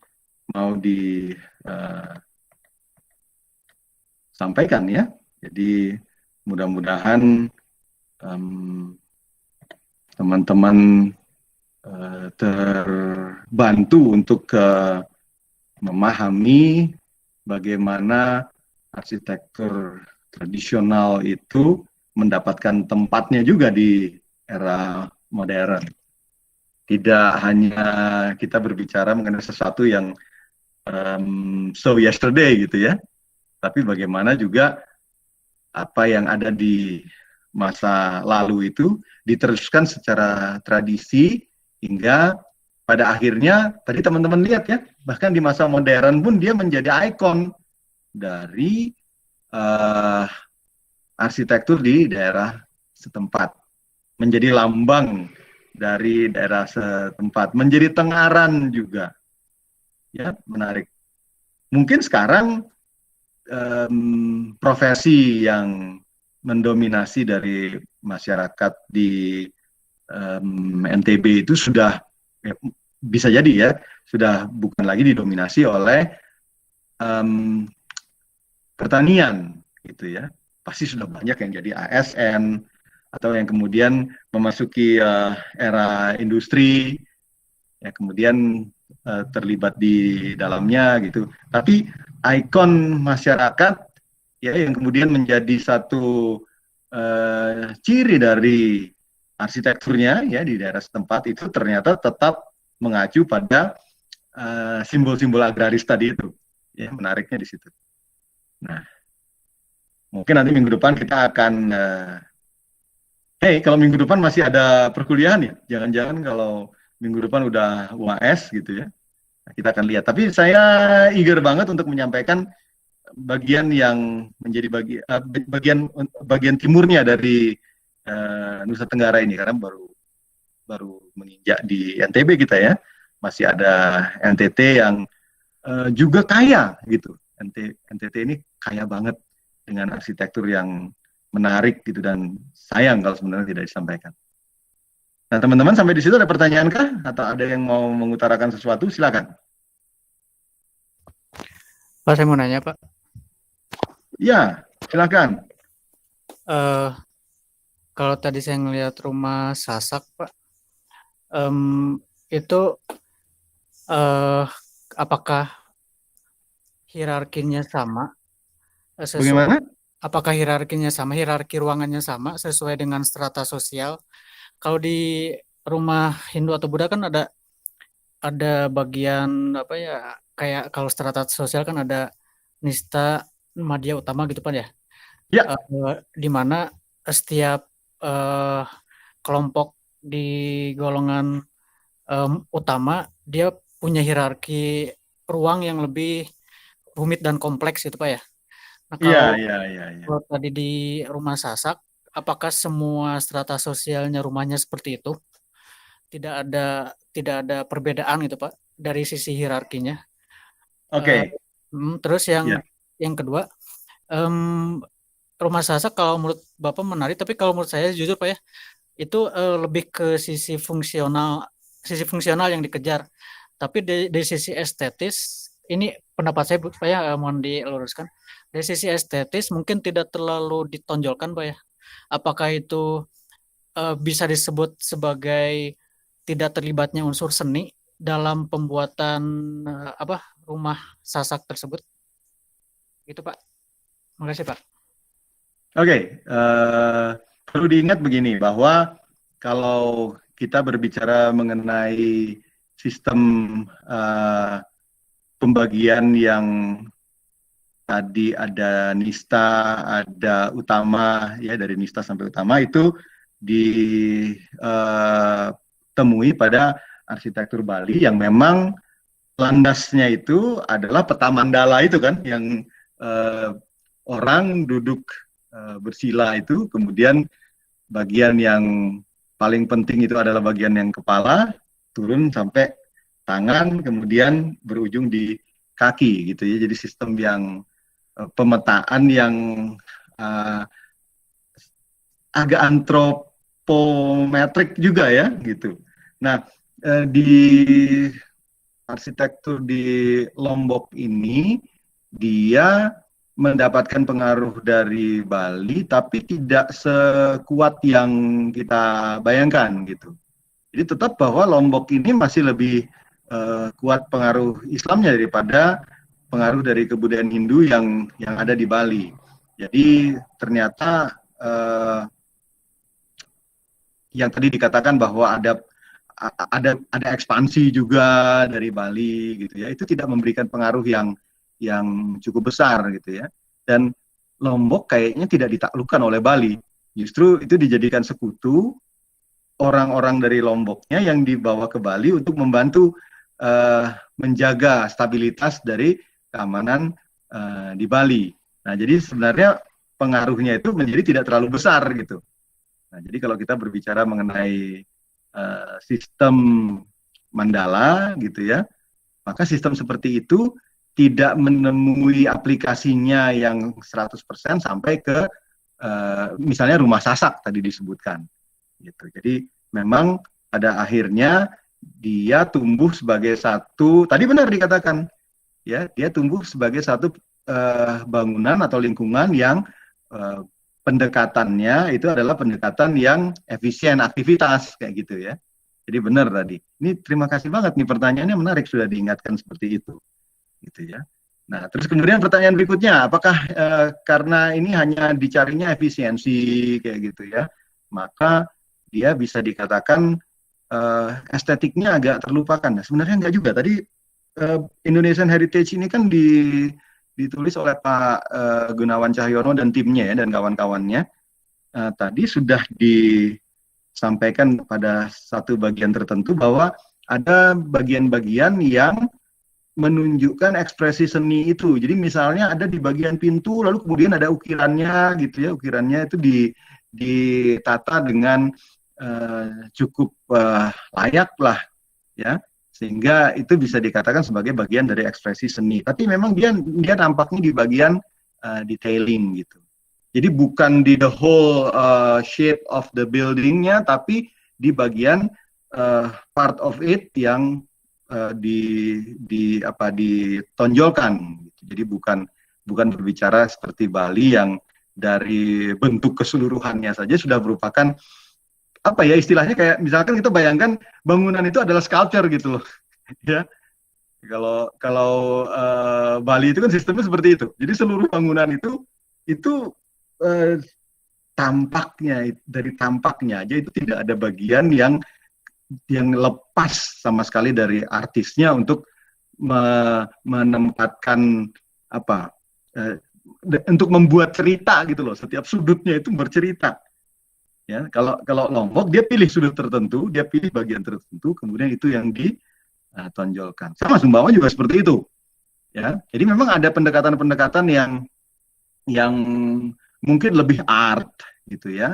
mau disampaikan ya. Jadi mudah-mudahan teman-teman terbantu untuk memahami bagaimana arsitektur tradisional itu mendapatkan tempatnya juga di era modern. Tidak hanya kita berbicara mengenai sesuatu yang so yesterday gitu ya, tapi bagaimana juga apa yang ada di masa lalu itu diteruskan secara tradisi hingga pada akhirnya tadi teman-teman lihat ya, bahkan di masa modern pun dia menjadi ikon dari arsitektur di daerah setempat, menjadi lambang dari daerah setempat, menjadi tengaran juga. Ya, menarik. Mungkin sekarang profesi yang mendominasi dari masyarakat di NTB itu sudah ya, bisa jadi ya, sudah bukan lagi didominasi oleh pertanian gitu ya. Pasti sudah banyak yang jadi ASN atau yang kemudian memasuki era industri, ya kemudian terlibat di dalamnya gitu. Tapi ikon masyarakat ya yang kemudian menjadi satu ciri dari arsitekturnya ya di daerah setempat itu ternyata tetap mengacu pada simbol-simbol agraris tadi itu. Ya, menariknya di situ. Nah, mungkin nanti minggu depan kita akan kalau minggu depan masih ada perkuliahan ya. Jangan-jangan kalau minggu depan udah UAS gitu ya. Nah, kita akan lihat. Tapi saya eager banget untuk menyampaikan bagian yang menjadi bagian timurnya dari Nusa Tenggara ini, karena baru menginjak di NTB kita ya. Masih ada NTT yang juga kaya gitu. NTT ini kaya banget dengan arsitektur yang menarik gitu, dan sayang kalau sebenarnya tidak disampaikan. Nah, teman-teman, sampai di situ ada pertanyaan kah? Atau ada yang mau mengutarakan sesuatu? Silakan. Pak, saya mau nanya, Pak. Ya, silakan. Kalau tadi saya ngelihat rumah Sasak, Pak, itu apakah hierarkinya sama? Bagaimana? Apakah hierarkinya sama, hierarki ruangannya sama sesuai dengan strata sosial? Kalau di rumah Hindu atau Buddha kan ada bagian apa ya, kayak kalau strata sosial kan ada nista, madya utama gitu Pak ya. Ya, Di mana setiap eh, kelompok di golongan utama dia punya hierarki ruang yang lebih rumit dan kompleks gitu Pak ya. Nah, iya, kalau iya, iya, iya. tadi di rumah Sasak, apakah semua strata sosialnya rumahnya seperti itu? Tidak ada perbedaan gitu Pak dari sisi hierarkinya. Eh, Oke, Terus yang ya. yang kedua, em, rumah Sasak kalau menurut Bapak menarik, tapi kalau menurut saya jujur Pak ya, itu lebih ke sisi fungsional yang dikejar. Tapi dari sisi estetis, ini pendapat saya Pak ya, mohon diluruskan. Dari sisi estetis mungkin tidak terlalu ditonjolkan Pak ya. Apakah itu bisa disebut sebagai tidak terlibatnya unsur seni dalam pembuatan apa rumah Sasak tersebut? Itu Pak. Makasih Pak. Oke, perlu diingat begini bahwa kalau kita berbicara mengenai sistem eh, pembagian yang tadi ada nista, ada utama, ya dari nista sampai utama itu ditemui pada arsitektur Bali yang memang landasnya itu adalah peta mandala itu kan, yang eh, orang duduk bersila itu, kemudian bagian yang paling penting itu adalah bagian yang kepala, turun sampai tangan, kemudian berujung di kaki gitu ya. Jadi sistem yang pemetaan yang uh, agak antropometrik juga ya gitu. Nah, di arsitektur di Lombok ini dia mendapatkan pengaruh dari Bali tapi tidak sekuat yang kita bayangkan gitu. Jadi tetap bahwa Lombok ini masih lebih kuat pengaruh Islamnya daripada pengaruh dari kebudayaan Hindu yang ada di Bali. Jadi ternyata yang tadi dikatakan bahwa ada ekspansi juga dari Bali gitu ya, itu tidak memberikan pengaruh yang cukup besar gitu ya. Dan Lombok kayaknya tidak ditaklukkan oleh Bali, justru itu dijadikan sekutu orang-orang dari Lomboknya yang dibawa ke Bali untuk membantu menjaga stabilitas dari keamanan di Bali. Nah, jadi sebenarnya pengaruhnya itu menjadi tidak terlalu besar gitu. Nah, jadi kalau kita berbicara mengenai sistem mandala gitu ya, maka sistem seperti itu tidak menemui aplikasinya yang 100% sampai ke misalnya rumah Sasak tadi disebutkan gitu. Jadi memang pada akhirnya dia tumbuh sebagai satu, tadi benar dikatakan ya, dia tumbuh sebagai satu bangunan atau lingkungan yang pendekatannya itu adalah pendekatan yang efisien aktivitas kayak gitu ya. Jadi benar tadi. Ini terima kasih banget nih, pertanyaannya menarik, sudah diingatkan seperti itu. Gitu ya. Nah, terus kemudian pertanyaan berikutnya, apakah karena ini hanya dicarinya efisiensi kayak gitu ya, maka dia bisa dikatakan estetiknya agak terlupakan. Nah, sebenarnya enggak juga. Tadi Indonesian Heritage ini kan ditulis oleh Pak Gunawan Cahyono dan timnya ya, dan kawan-kawannya. Tadi sudah disampaikan pada satu bagian tertentu bahwa ada bagian-bagian yang menunjukkan ekspresi seni itu. Jadi misalnya ada di bagian pintu, lalu kemudian ada ukirannya gitu ya, ukirannya itu ditata dengan cukup layak lah ya, sehingga itu bisa dikatakan sebagai bagian dari ekspresi seni. Tapi memang dia nampaknya di bagian detailing gitu. Jadi bukan di the whole shape of the buildingnya, tapi di bagian part of it yang ditonjolkan. Jadi bukan berbicara seperti Bali yang dari bentuk keseluruhannya saja sudah merupakan apa ya istilahnya, kayak misalkan kita bayangkan bangunan itu adalah sculpture gitu loh ya. Kalau Bali itu kan sistemnya seperti itu. Jadi seluruh bangunan itu tampaknya, dari tampaknya aja itu tidak ada bagian yang lepas sama sekali dari artisnya untuk menempatkan apa untuk membuat cerita gitu loh. Setiap sudutnya itu bercerita. Ya, kalau Lombok dia pilih sudut tertentu, dia pilih bagian tertentu, kemudian itu yang ditonjolkan. Sama Sumbawa juga seperti itu. Ya, jadi memang ada pendekatan-pendekatan yang mungkin lebih art gitu ya.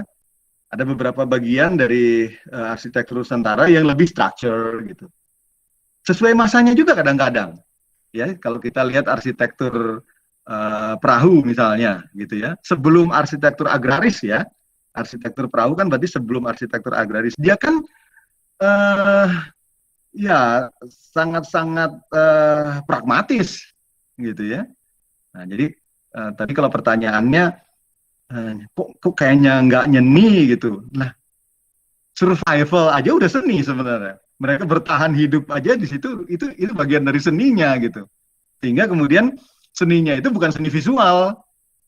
Ada beberapa bagian dari arsitektur Nusantara yang lebih structure gitu. Sesuai masanya juga kadang-kadang. Ya, kalau kita lihat arsitektur perahu misalnya gitu ya. Sebelum arsitektur agraris ya. Arsitektur perahu kan berarti sebelum arsitektur agraris. Dia kan ya sangat-sangat pragmatis gitu ya. Nah, jadi tadi kalau pertanyaannya kok kayaknya nggak nyeni gitu. Nah, survival aja udah seni sebenarnya. Mereka bertahan hidup aja di situ itu bagian dari seninya gitu. Sehingga kemudian seninya itu bukan seni visual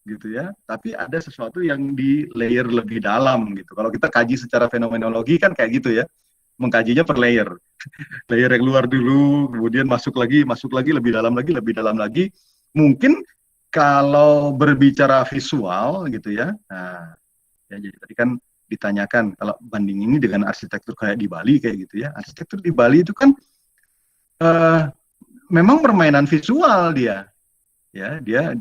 gitu ya, tapi ada sesuatu yang di layer lebih dalam gitu. Kalau kita kaji secara fenomenologi kan kayak gitu ya, mengkajinya per layer. Layer yang luar dulu, kemudian masuk lagi, lebih dalam lagi, lebih dalam lagi. Mungkin kalau berbicara visual gitu ya, nah, ya jadi tadi kan ditanyakan kalau banding ini dengan arsitektur kayak di Bali kayak gitu ya, arsitektur di Bali itu kan memang permainan visual dia, ya dia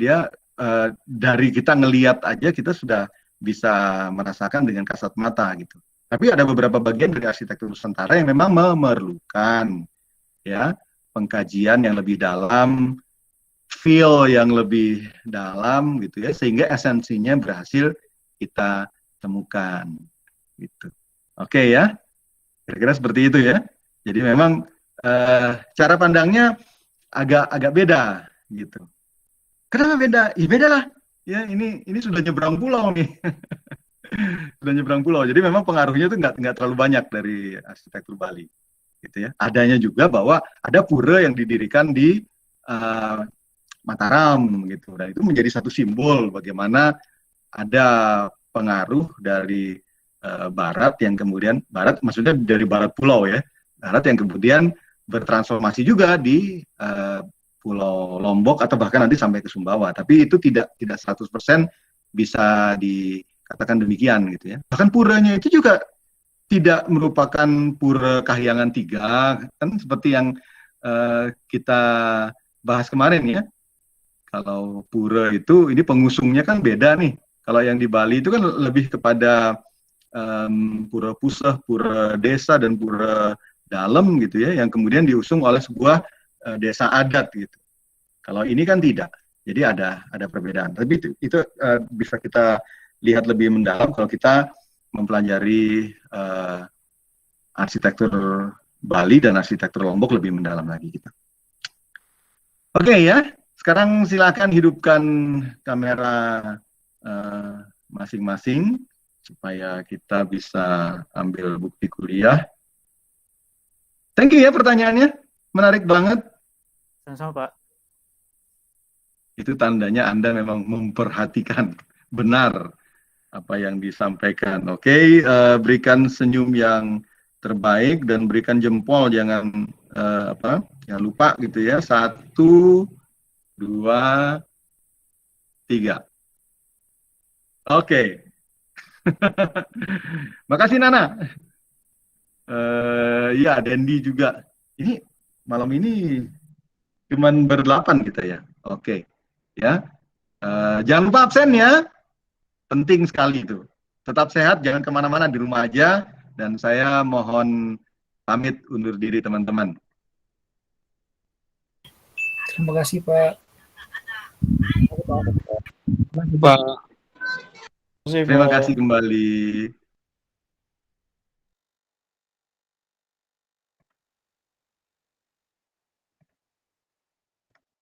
dari kita ngelihat aja kita sudah bisa merasakan dengan kasat mata gitu. Tapi ada beberapa bagian dari arsitektur Nusantara yang memang memerlukan ya pengkajian yang lebih dalam, feel yang lebih dalam gitu ya, sehingga esensinya berhasil kita temukan gitu. Oke ya, kira-kira seperti itu ya. Jadi memang cara pandangnya agak beda gitu. Kenapa beda? Ya beda lah. Ya ini sudah nyebrang pulau nih. Sudah nyebrang pulau. Jadi memang pengaruhnya itu nggak terlalu banyak dari arsitektur Bali. Gitu ya. Adanya juga bahwa ada pura yang didirikan di Mataram gitu. Dan itu menjadi satu simbol bagaimana ada pengaruh dari Barat yang kemudian Barat maksudnya dari Barat pulau ya. Barat yang kemudian bertransformasi juga di Pulau Lombok atau bahkan nanti sampai ke Sumbawa, tapi itu tidak 100% bisa dikatakan demikian gitu ya. Bahkan puranya itu juga tidak merupakan pura Kahyangan 3 kan seperti yang kita bahas kemarin ya. Kalau pura itu ini pengusungnya kan beda nih. Kalau yang di Bali itu kan lebih kepada pura pusah, pura desa dan pura dalam gitu ya, yang kemudian diusung oleh sebuah desa adat gitu. Kalau ini kan tidak, jadi ada perbedaan. Tapi itu bisa kita lihat lebih mendalam kalau kita mempelajari arsitektur Bali dan arsitektur Lombok lebih mendalam lagi gitu. Oke ya, sekarang silakan hidupkan kamera masing-masing supaya kita bisa ambil bukti kuliah. Thank you ya pertanyaannya, menarik banget. Sama-sama, Pak. Itu tandanya Anda memang memperhatikan benar apa yang disampaikan. Oke, berikan senyum yang terbaik dan berikan jempol, jangan jangan lupa gitu ya. 1, 2, 3. Oke. Makasih Nana. Ya, Dendi juga. Ini malam ini cuman ber-8 kita ya. Oke. Ya. Jangan lupa absen ya. Penting sekali itu. Tetap sehat, jangan kemana-mana, di rumah aja. Dan saya mohon pamit undur diri teman-teman. Terima kasih Pak. Pak. Terima kasih kembali.